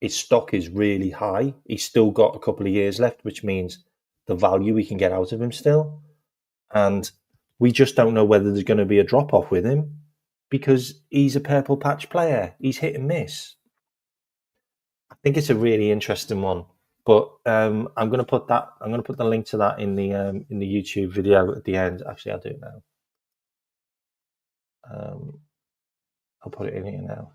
His stock is really high. He's still got a couple of years left, which means the value we can get out of him still. And we just don't know whether there's going to be a drop-off with him because he's a purple patch player. He's hit and miss. I think it's a really interesting one. But I'm going to put the link to that in the YouTube video at the end. Actually, I'll do it now. I'll put it in here now.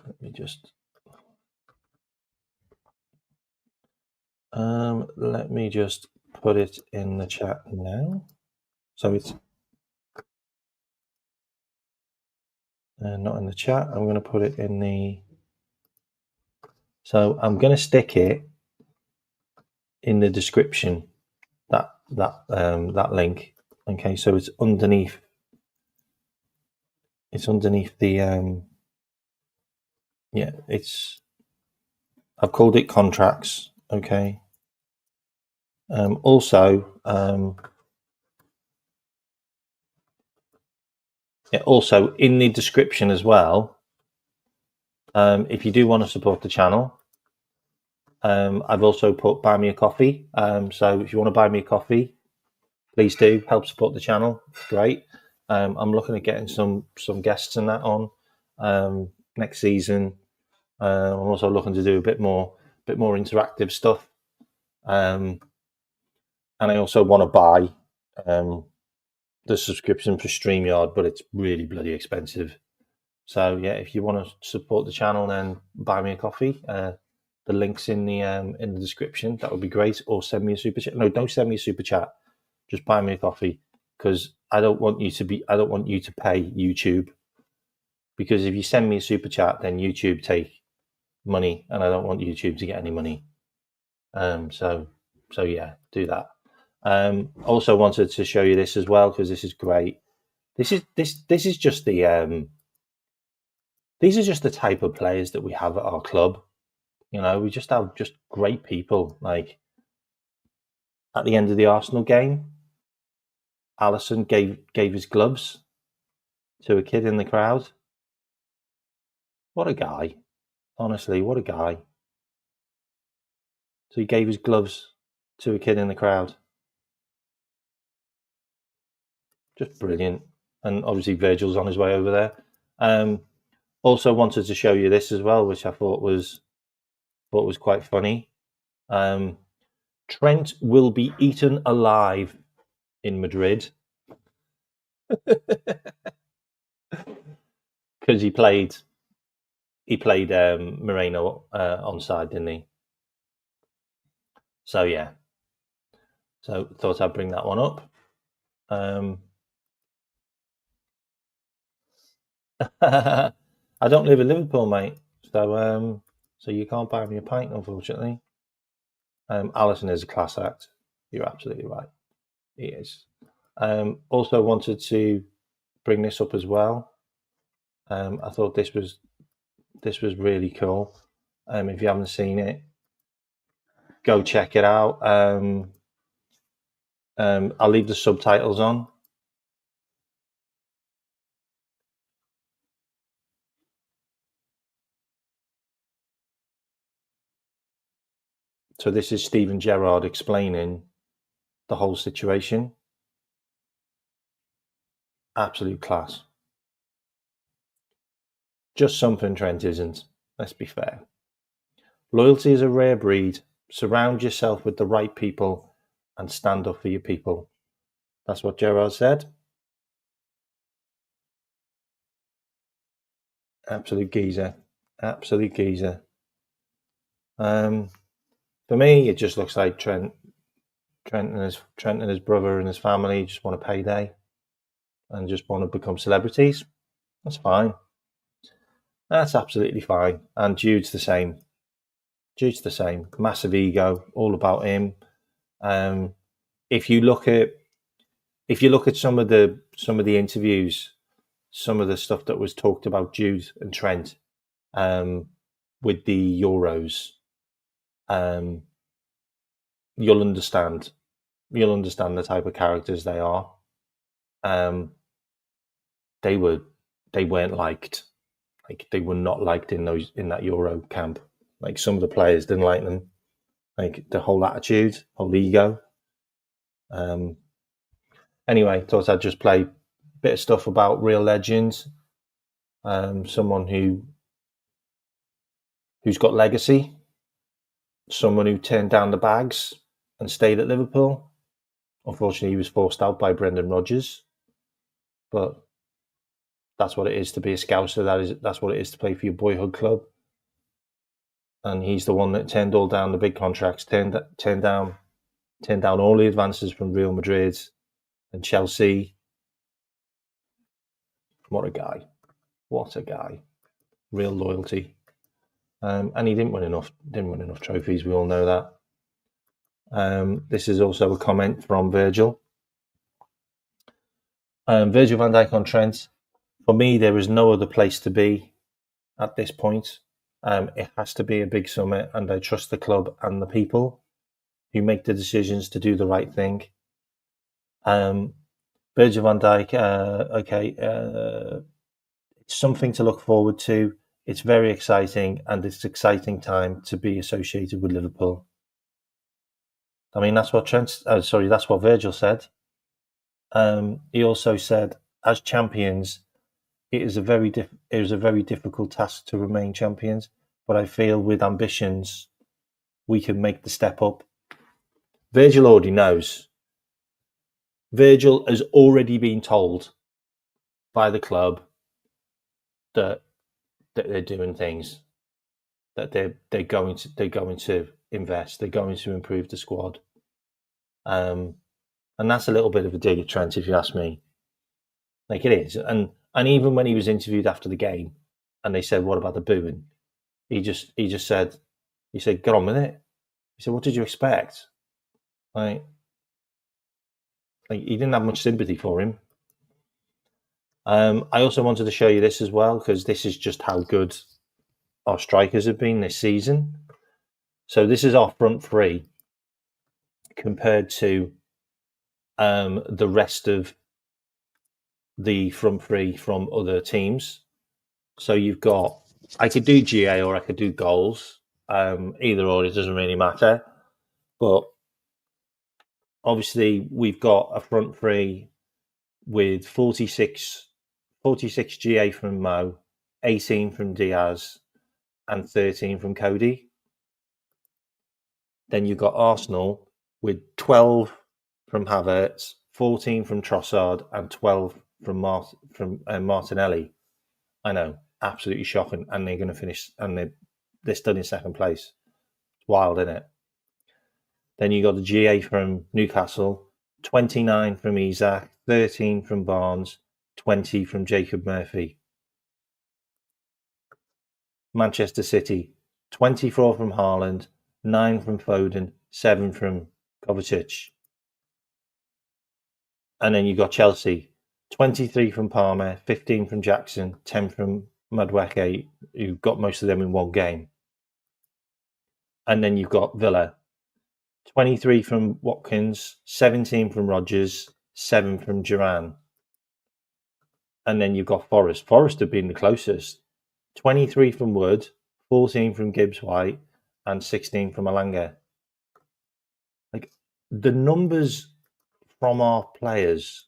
Let me just. Let me just put it in the chat now. So it's not in the chat. I'm going to put it in the. So I'm going to stick it in the description. That link. Okay, so it's underneath. It's underneath the. Yeah, I've called it contracts. Okay. Also, in the description as well, if you do want to support the channel, I've also put buy me a coffee. So if you want to buy me a coffee, please do help support the channel. Great. I'm looking at getting some guests and that on next season. I'm also looking to do a bit more interactive stuff. And I also want to buy the subscription for StreamYard, but it's really bloody expensive. So yeah, if you want to support the channel, then buy me a coffee. The link's in the description. That would be great. Or send me a super chat. No, don't send me a super chat. Just buy me a coffee, because I don't want you to pay YouTube. Because if you send me a super chat, then YouTube take money, and I don't want YouTube to get any money. So yeah, do that. Also wanted to show you this as well, because this is great. This is just the these are just the type of players that we have at our club. We just have great people. Like, at the end of the Arsenal game, Alisson gave his gloves to a kid in the crowd. What a guy. Honestly, what a guy. So he gave his gloves to a kid in the crowd. Just brilliant. And obviously Virgil's on his way over there. Also wanted to show you this as well, which I thought was quite funny. Trent will be eaten alive in Madrid because he played Moreno onside, didn't he? So yeah. So thought I'd bring that one up. I don't live in Liverpool, mate. So you can't buy me a pint, unfortunately. Alisson is a class act. You're absolutely right. He is. Also wanted to bring this up as well. I thought this was really cool. If you haven't seen it, go check it out. I'll leave the subtitles on. So this is Steven Gerrard explaining the whole situation. Absolute class. Just something Trent isn't. Let's be fair. Loyalty is a rare breed. Surround yourself with the right people and stand up for your people. That's what Gerrard said. Absolute geezer. Absolute geezer. For me, it just looks like Trent and his brother and his family just want a payday and just want to become celebrities. That's fine. That's absolutely fine. And Jude's the same. Massive ego, all about him. If you look at some of the interviews, some of the stuff that was talked about Jude and Trent with the Euros, you'll understand the type of characters they are. They weren't liked. Like, they were not liked in that Euro camp. Like, some of the players didn't like them. Like, the whole attitude, whole ego. Anyway, thought I'd just play a bit of stuff about real legends. Someone who's got legacy. Someone who turned down the bags and stayed at Liverpool. Unfortunately, he was forced out by Brendan Rodgers. But that's what it is to be a Scouser. That's what it is to play for your boyhood club. And he's the one that turned all down the big contracts, turned down all the advances from Real Madrid and Chelsea. What a guy. What a guy. Real loyalty. And he didn't win enough trophies, we all know that. This is also a comment from Virgil. Virgil van Dijk on Trent. For me, there is no other place to be at this point. It has to be a big summit, and I trust the club and the people who make the decisions to do the right thing. Virgil van Dijk, it's something to look forward to. It's very exciting, and it's an exciting time to be associated with Liverpool. I mean, that's what that's what Virgil said. He also said, as champions, it is a very difficult task to remain champions, but I feel with ambitions, we can make the step up. Virgil already knows. Virgil has already been told by the club that they're doing things, that they're going to invest, they're going to improve the squad, and that's a little bit of a dig at Trent, if you ask me. Like, it is, and even when he was interviewed after the game, and they said, "What about the booing?" He just said, "Get on with it." He said, "What did you expect?" Like he didn't have much sympathy for him. I also wanted to show you this as well, because this is just how good our strikers have been this season. So this is our front three compared to the rest of the front three from other teams. So you've got, I could do GA or I could do goals. Either or, it doesn't really matter. But obviously, we've got a front three with 46 GA from Mo, 18 from Diaz, and 13 from Cody. Then you've got Arsenal with 12 from Havertz, 14 from Trossard, and 12 from Martinelli. I know, absolutely shocking. And they're going to finish, and they're still in second place. It's wild, isn't it? Then you got the GA from Newcastle, 29 from Isak, 13 from Barnes, 20 from Jacob Murphy. Manchester City, 24 from Haaland, 9 from Foden, 7 from Kovacic. And then you got Chelsea, 23 from Palmer, 15 from Jackson, 10 from Madueke, who got most of them in one game. And then you've got Villa, 23 from Watkins, 17 from Rodgers, 7 from Duran. And then you've got Forest. Forest have been the closest. 23 from Wood, 14 from Gibbs-White, and 16 from Alanga. Like, the numbers from our players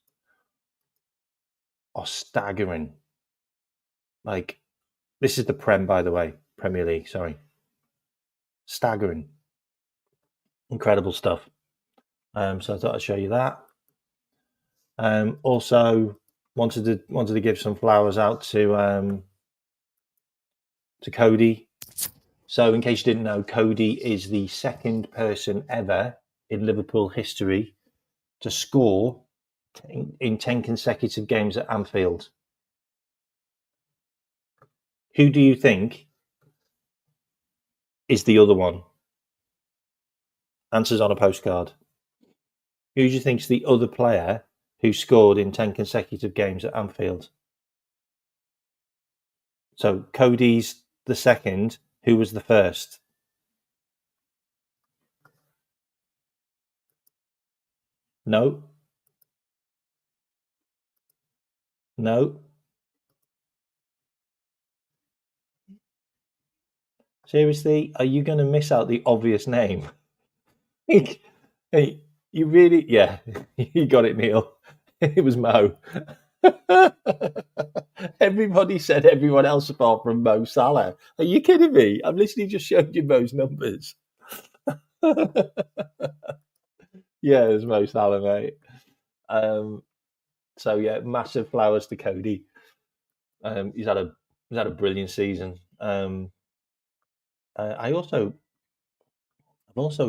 are staggering. Like, this is the Prem, by the way. Premier League, sorry. Staggering. Incredible stuff. So I thought I'd show you that. Also, wanted to give some flowers out to Cody. So, in case you didn't know, Cody is the second person ever in Liverpool history to score in 10 consecutive games at Anfield. Who do you think is the other one? Answers on a postcard. Who do you think is the other player who scored in 10 consecutive games at Anfield? So Cody's the second. Who was the first? No. Seriously, are you going to miss out the obvious name? Hey, you really? Yeah, you got it, Neil. It was Mo. Everybody said everyone else apart from Mo Salah. Are you kidding me? I've literally just showed you Mo's numbers. Yeah, it was Mo Salah, mate. So yeah, massive flowers to Cody. He's had a brilliant season. I've also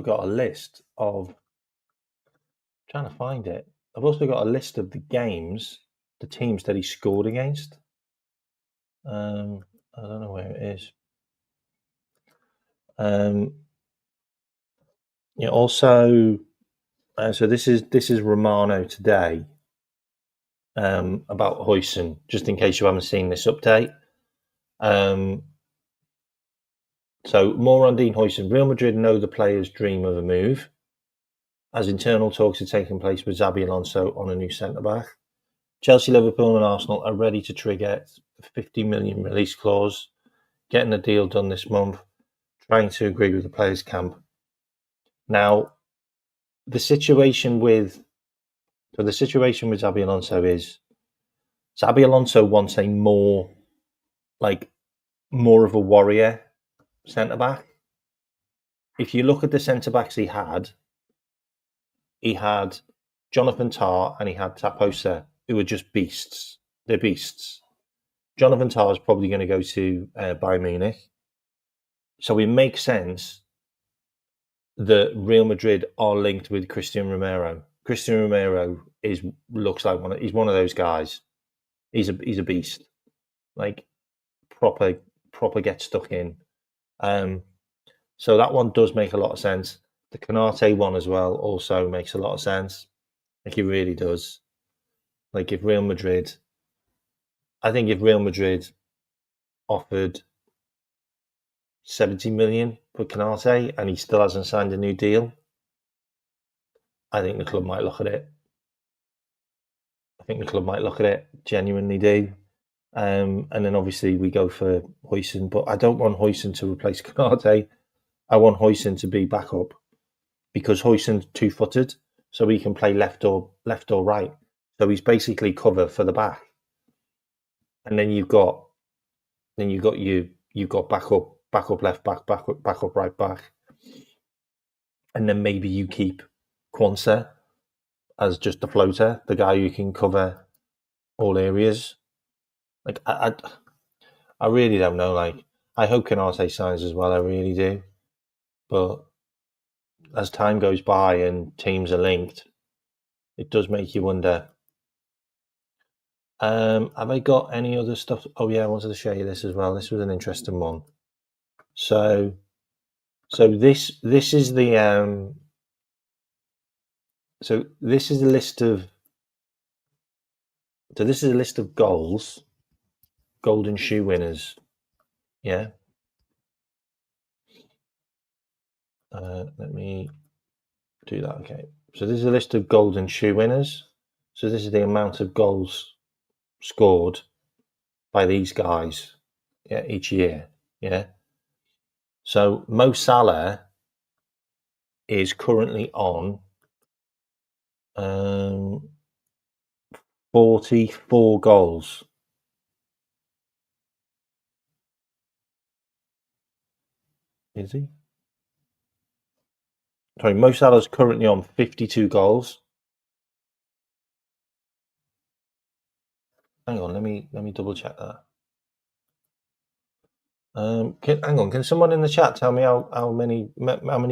got a list of, trying to find it. I've also got a list of the games, the teams that he scored against. I don't know where it is. Yeah. Also, so this is Romano today. About Huijsen, just in case you haven't seen this update. So more on Dean Huijsen. Real Madrid know the player's dream of a move, as internal talks are taking place with Xabi Alonso on a new centre-back. Chelsea, Liverpool and Arsenal are ready to trigger a 50 million release clause, getting a deal done this month, trying to agree with the players' camp. Now, the situation with Xabi Alonso is Xabi Alonso wants a more of a warrior centre-back. If you look at the centre-backs he had Jonathan Tah and he had Taposa, who are just beasts. They're beasts. Jonathan Tah is probably going to go to Bayern Munich. So it makes sense that Real Madrid are linked with Christian Romero. Christian Romero looks like he's one of those guys. He's a beast. Like proper get stuck in. So that one does make a lot of sense. The Canate one as well also makes a lot of sense. Like it really does. Like if Real Madrid offered 70 million for Canate and he still hasn't signed a new deal, I think the club might look at it. think the club might look at it, genuinely do. And then obviously we go for Huijsen, but I don't want Huijsen to replace Konate. I want Huijsen to be backup because Huijsen's 2-footed, so he can play left or right. So he's basically cover for the back. And then you've got backup left back, backup right back, and then maybe you keep Quansah as just a floater, the guy who can cover all areas. Like I really don't know. Like I hope Konate signs as well. I really do, but as time goes by and teams are linked, it does make you wonder. Have I got any other stuff? Oh yeah, I wanted to show you this as well. This was an interesting one. So this is the so this is a list of goals, golden shoe winners. Yeah. Let me do that. Okay. So this is a list of golden shoe winners. So this is the amount of goals scored by these guys, yeah, each year. Yeah. So Mo Salah is currently on 44 goals. Is he? Sorry, Mo Salah's currently on 52 goals. Hang on, let me double check that. Can someone in the chat tell me how many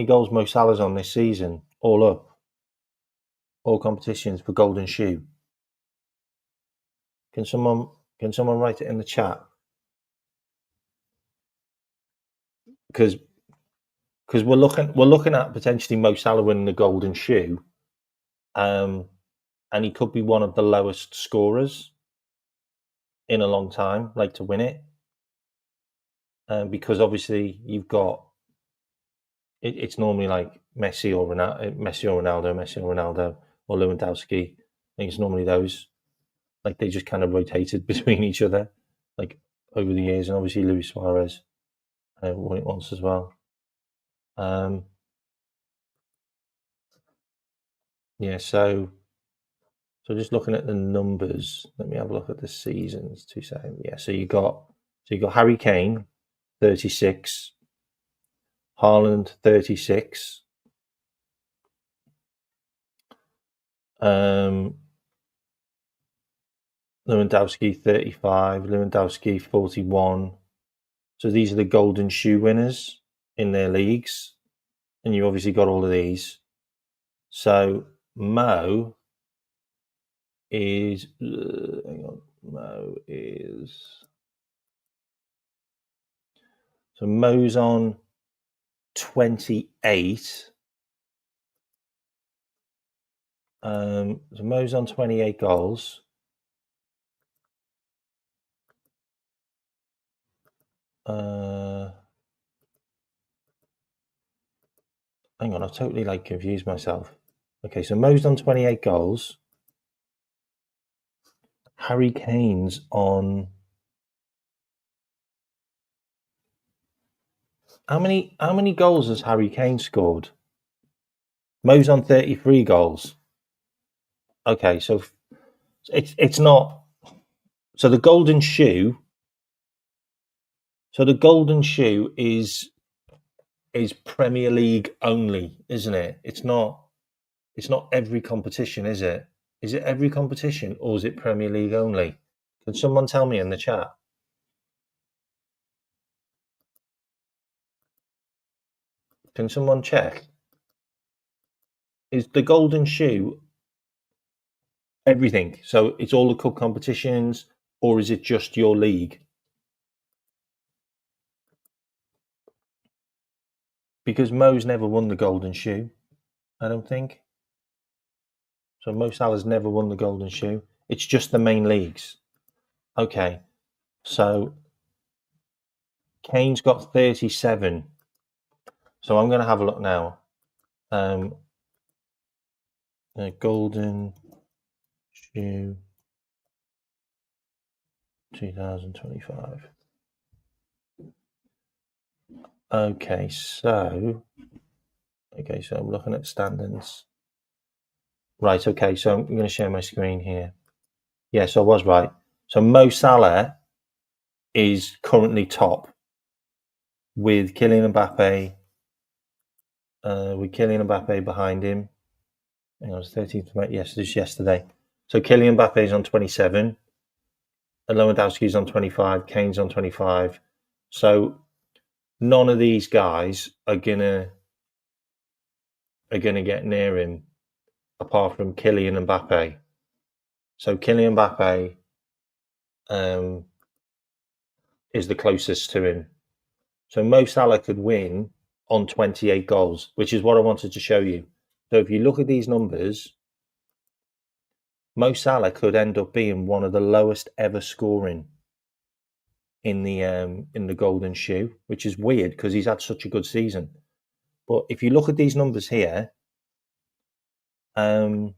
goals Mo Salah's on this season, all up, all competitions for Golden Shoe? Can someone write it in the chat? Because we're looking at potentially Mo Salah winning the Golden Shoe, and he could be one of the lowest scorers in a long time, like to win it, because obviously you've got it's normally like Messi or Ronaldo, or Lewandowski. I think it's normally those. Like they just kind of rotated between each other, like over the years, and obviously Luis Suarez won it once as well. Yeah, so just looking at the numbers, let me have a look at the seasons. 2 seconds. Yeah, so you got Harry Kane, 36, Haaland, 36. Lewandowski 35, Lewandowski 41. So these are the golden shoe winners in their leagues, and you obviously got all of these. So Mo is Mo's on 28. So Mo's on 28 goals. Hang on, I've totally confused myself. Okay, so Mo's on 28 goals. Harry Kane's on how many goals has Harry Kane scored? Mo's on 33 goals. Okay, so it's not. So the golden shoe. So the golden shoe is Premier League only, isn't it? It's not every competition, is it? Is it every competition or is it Premier League only? Can someone tell me in the chat? Can someone check? Is the golden shoe everything? So it's all the cup competitions, or is it just your league? Because Mo's never won the golden shoe, I don't think. So Mo Salah's never won the golden shoe. It's just the main leagues. Okay, so Kane's got 37. So I'm going to have a look now. Golden shoe 2025. Okay, so I'm looking at standings. Right, okay, so I'm going to share my screen here. Yes, I was right. So Mo Salah is currently top with Kylian Mbappe. Behind him. Hang on, it's 13th of May. Yes, this is yesterday. So Kylian Mbappe is on 27. Lewandowski's on 25. Kane's on 25. So none of these guys are gonna get near him, apart from Kylian Mbappe. So Kylian Mbappe is the closest to him. So Mo Salah could win on 28 goals, which is what I wanted to show you. So if you look at these numbers, Mo Salah could end up being one of the lowest ever scoring in the Golden Shoe, which is weird because he's had such a good season. But if you look at these numbers here, so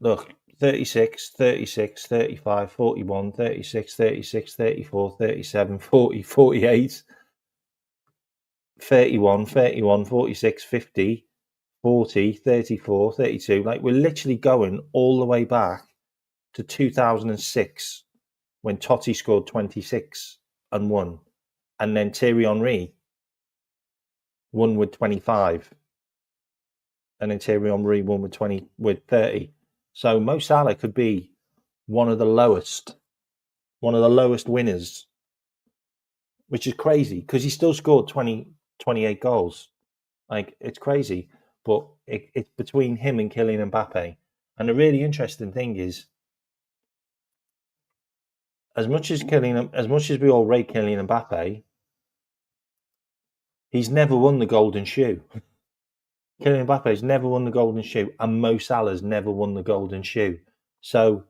look, 36, 36, 35, 41, 36, 36, 34, 37, 40, 48, 31, 31, 46, 50, 40, 34, 32. Like, we're literally going all the way back to 2006 when Totti scored 26 and won. And then Thierry Henry won with 25. And then Thierry Henry won with 30. So Mo Salah could be one of the lowest winners, which is crazy because he still scored 28 goals. Like, it's crazy. But it's between him and Kylian Mbappe. And the really interesting thing is, as much as we all rate Kylian Mbappe, he's never won the Golden Shoe. Kylian Mbappe's never won the Golden Shoe, and Mo Salah's never won the Golden Shoe. So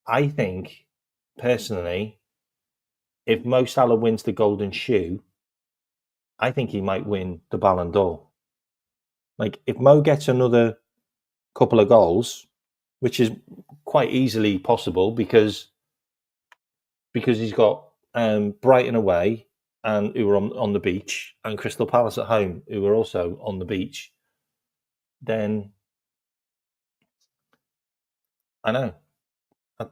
I think, personally, if Mo Salah wins the Golden Shoe, I think he might win the Ballon d'Or. Like, if Mo gets another couple of goals, which is quite easily possible because he's got Brighton away, and who were on the beach, and Crystal Palace at home, who were also on the beach, then I know. I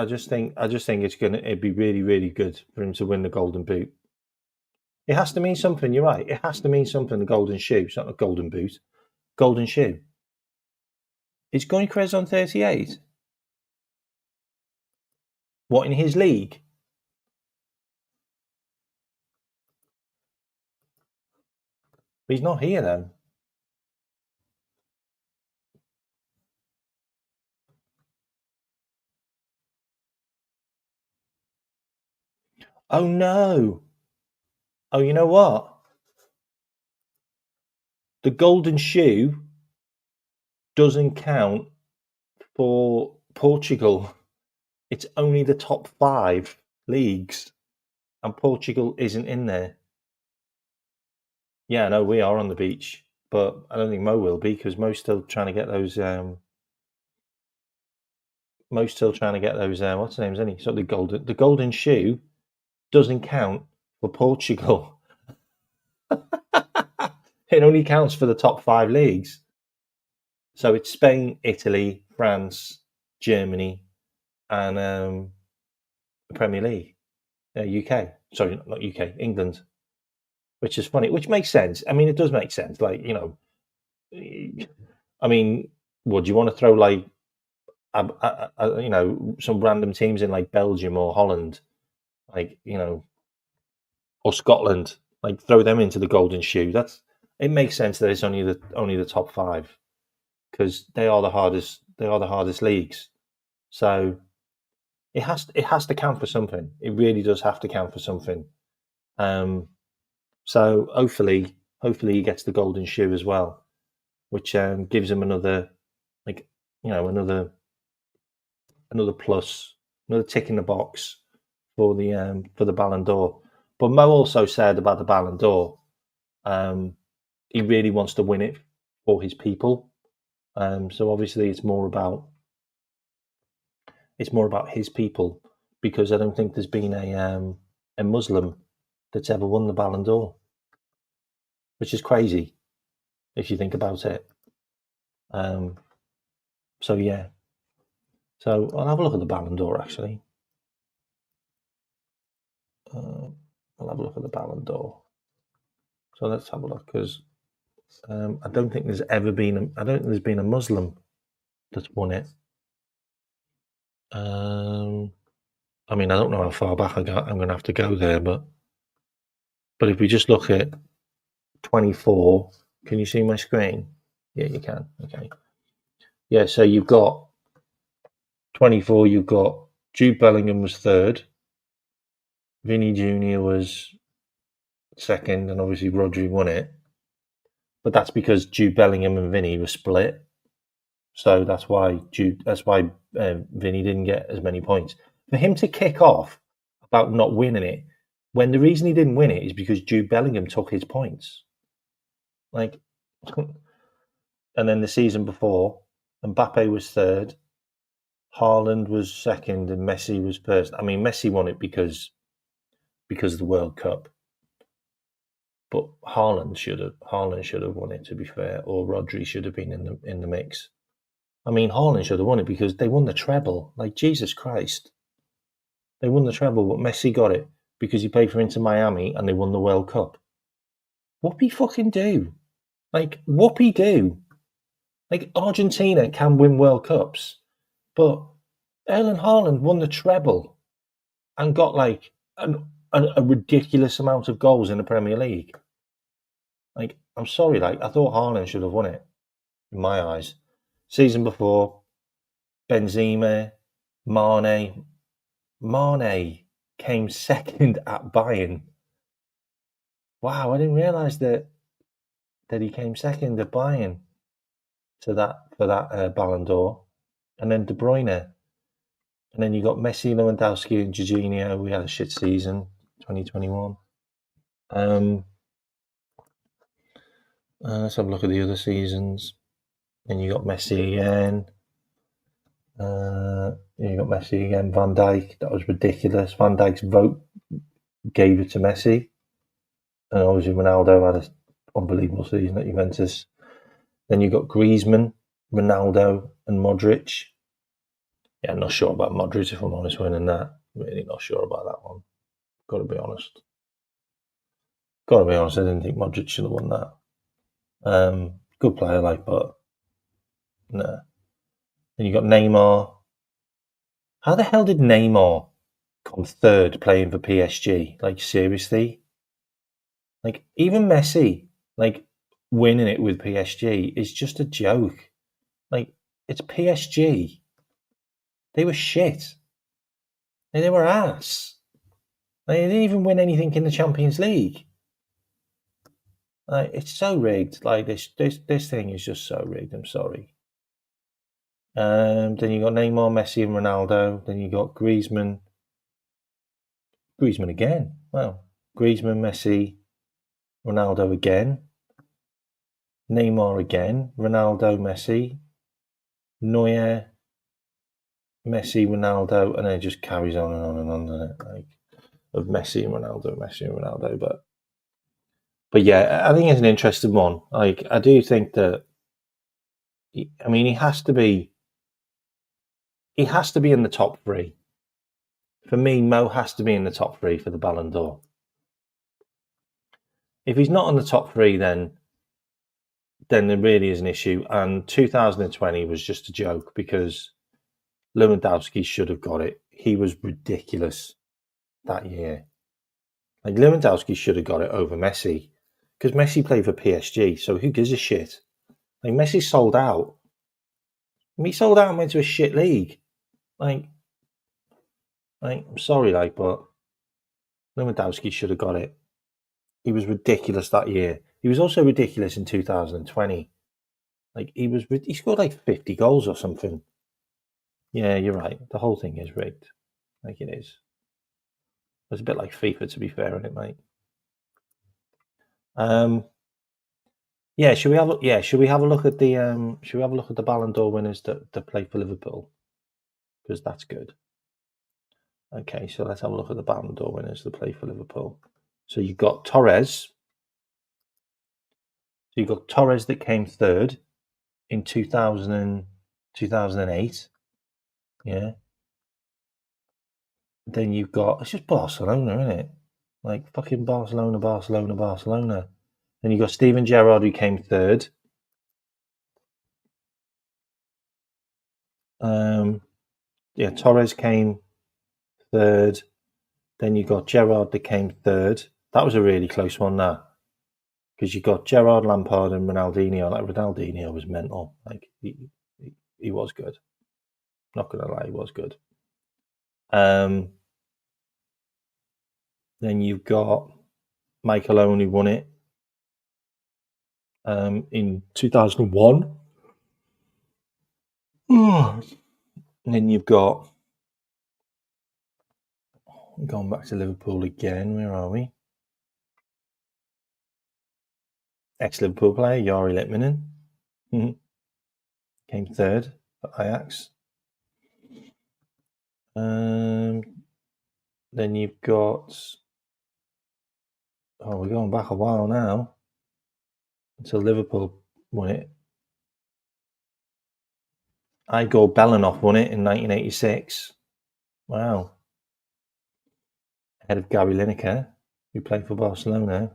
just think it'd be really, really good for him to win the Golden Boot. It has to mean something. You're right. It has to mean something. The Golden Shoe. It's not a Golden Boot. Golden Shoe. Is Goikrez on 38? What, in his league? He's not here then. Oh no. Oh, you know what? The Golden Shoe doesn't count for Portugal. It's only the top 5 leagues, and Portugal isn't in there. Yeah, no, we are on the beach, but I don't think Mo will be because Mo's still trying to get those. What's the names? Any so the Golden Shoe doesn't count for Portugal. It only counts for the top 5 leagues. So it's Spain, Italy, France, Germany, and the Premier League, UK. Sorry, not UK, England. Which is funny. Which makes sense. I mean, it does make sense. Like, I mean, would you want to throw like some random teams in like Belgium or Holland, like, or Scotland, like, throw them into the Golden Shoe? It makes sense that it's only the top 5 because they are the hardest leagues. So it has to count for something. It really does have to count for something. So hopefully he gets the Golden Shoe as well, which gives him another, like, another plus, another tick in the box for the Ballon d'Or. But Mo also said about the Ballon d'Or, he really wants to win it for his people. So obviously it's more about It's more about his people, because I don't think there's been a Muslim that's ever won the Ballon d'Or, which is crazy if you think about it. So yeah. So I'll have a look at the Ballon d'Or, actually. I'll have a look at the Ballon d'Or. So let's have a look, because I don't think there's ever been. I don't think there's been a Muslim that's won it. I mean, I don't know how far back I'm going to have to go there, but if we just look at 24, can you see my screen? Yeah, you can. Okay. Yeah, so you've got 24. You've got Jude Bellingham was third. Vinny Jr. was second, and obviously Rodri won it. But that's because Jude Bellingham and Vinny were split. So that's why Vinny didn't get as many points. For him to kick off about not winning it, when the reason he didn't win it is because Jude Bellingham took his points. Like, and then the season before, Mbappe was third, Haaland was second, and Messi was first. I mean, Messi won it because of the World Cup. But Haaland should have won it, to be fair, or Rodri should have been in the mix. I mean, Haaland should have won it because they won the treble. Like, Jesus Christ. They won the treble, but Messi got it because he played for Inter Miami and they won the World Cup. Whoopie fucking do. Like, whoopie do. Like, Argentina can win World Cups, but Erling Haaland won the treble and got, like, a ridiculous amount of goals in the Premier League. Like, I'm sorry, like, I thought Haaland should have won it, in my eyes. Season before, Benzema, Mane came second at Bayern. Wow, I didn't realise that he came second at Bayern for that Ballon d'Or. And then De Bruyne. And then you got Messi, Lewandowski, and Jorginho. We had a shit season, 2021. Let's have a look at the other seasons. Then you got Messi again. You got Messi again. Van Dijk, that was ridiculous. Van Dijk's vote gave it to Messi. And obviously Ronaldo had an unbelievable season at Juventus. Then you got Griezmann, Ronaldo, and Modric. Yeah, I'm not sure about Modric, if I'm honest, winning that. Really not sure about that one. Got to be honest. I didn't think Modric should have won that. Good player, but no. Then you got Neymar. How the hell did Neymar come third playing for PSG? Like, seriously? Like, even Messi, like, winning it with PSG is just a joke. Like, it's PSG. They were shit. They were ass. They didn't even win anything in the Champions League. It's so rigged. Like, this thing is just so rigged. I'm sorry. Then you got Neymar, Messi, and Ronaldo. Then you got Griezmann. Griezmann again. Wow. Griezmann, Messi, Ronaldo again. Neymar again. Ronaldo, Messi. Neuer, Messi, Ronaldo, and then it just carries on and on and on, doesn't it? Like, of Messi and Ronaldo, but yeah, I think it's an interesting one. Like, I do think that, I mean, he has to be in the top three. For me, Mo has to be in the top three for the Ballon d'Or. If he's not on the top three, then there really is an issue. And 2020 was just a joke because Lewandowski should have got it. He was ridiculous that year. Like, Lewandowski should have got it over Messi because Messi played for PSG. So who gives a shit? Like, Messi sold out. He sold out and went to a shit league. Like, I'm sorry, but Lewandowski should have got it. He was ridiculous that year. He was also ridiculous in 2020. Like, he scored like 50 goals or something. Yeah, you're right. The whole thing is rigged. Like, it is. It's a bit like FIFA, to be fair, isn't it, mate? Yeah, should we have a look at the Ballon d'Or winners that play for Liverpool? because that's good. Okay, so let's have a look at the Ballon d'Or winners that play for Liverpool. So you've got Torres. So you've got Torres that came third in 2008. Yeah. Then you've got, it's just Barcelona, isn't it? Like fucking Barcelona. Then you've got Steven Gerrard who came third. Torres came third. Then you got Gerrard that came third. That was a really close one, that. Because you got Gerrard, Lampard, and Ronaldinho. Like, Ronaldinho was mental. Like, he was good. Not gonna lie, he was good. Then you've got Michael Owen who won it in 2001. And then you've got, going back to Liverpool again, where are we? Ex-Liverpool player, Jari Litmanen. Came third for Ajax. Then you've got, we're going back a while now until Liverpool won it. Igor Belanov won it in 1986. Wow. Ahead of Gary Lineker, who played for Barcelona.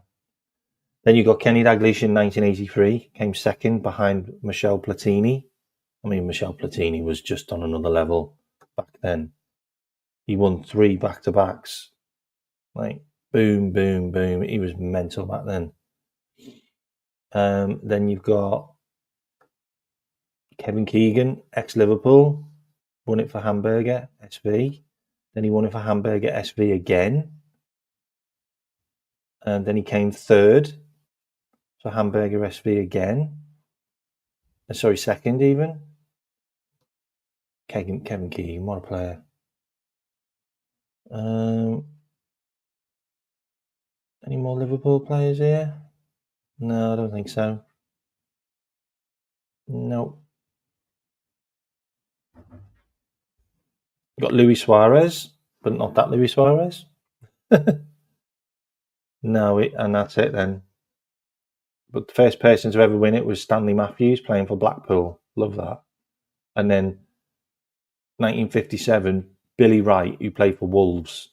Then you got Kenny Dalglish in 1983, came second behind Michel Platini. I mean, Michel Platini was just on another level back then. He won 3 back-to-backs. Like, boom, boom, boom. He was mental back then. Then you've got Kevin Keegan, ex-Liverpool, won it for Hamburger SV. Then he won it for Hamburger SV again. And then he came third for Hamburger SV again. Second even. Kevin Keegan, what a player. Any more Liverpool players here? No, I don't think so. Nope. Got Luis Suarez, but not that Luis Suarez. No, and that's it then. But the first person to ever win it was Stanley Matthews playing for Blackpool. Love that. And then 1957, Billy Wright, who played for Wolves.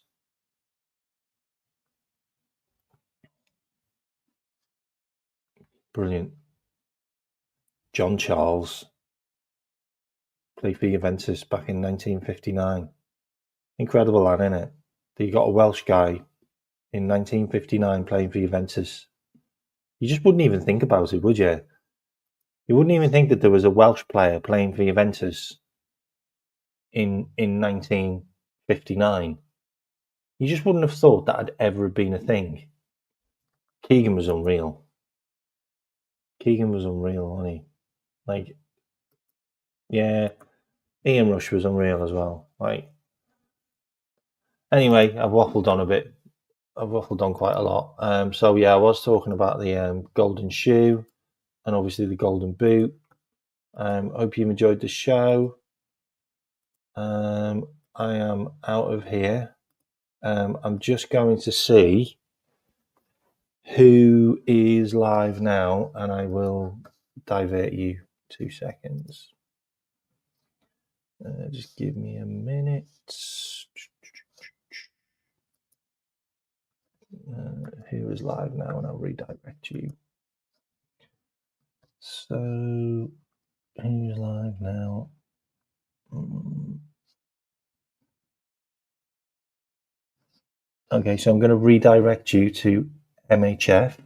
Brilliant. John Charles played for Juventus back in 1959. Incredible, that, isn't it? That you got a Welsh guy in 1959 playing for Juventus. You just wouldn't even think about it, would you? You wouldn't even think that there was a Welsh player playing for Juventus in 1959. You just wouldn't have thought that had ever been a thing. Keegan was unreal. Wasn't he? Like, yeah, Ian Rush was unreal as well. Like, anyway, I've waffled on a bit. I've waffled on quite a lot. I was talking about the golden shoe and obviously the golden boot. Hope you enjoyed the show. I am out of here. I'm just going to see who is live now, and I will divert you 2 seconds. Just give me a minute. Who is live now, and I'll redirect you. So, who's live now? Okay, so I'm going to redirect you to MHF.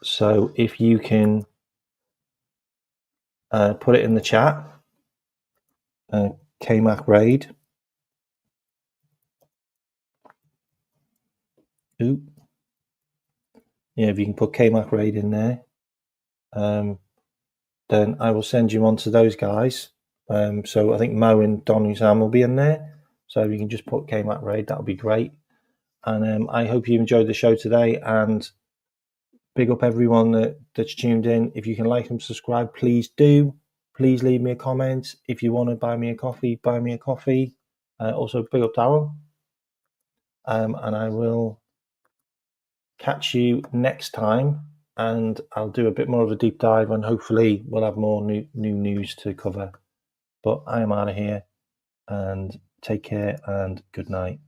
So if you can put it in the chat, K-Mac Raid. Oop. Yeah, if you can put K-Mac Raid in there, then I will send you on to those guys. So I think Mo and Don Sam will be in there. So if you can just put K-Mac Raid, that'll be great. And I hope you enjoyed the show today, and big up everyone that's tuned in. If you can like and subscribe, please do. please leave me a comment. If you want to buy me a coffee, buy me a coffee. Also, big up Darwin. And I will catch you next time, and I'll do a bit more of a deep dive, and hopefully we'll have more new news to cover. But I am out of here, and take care, and good night.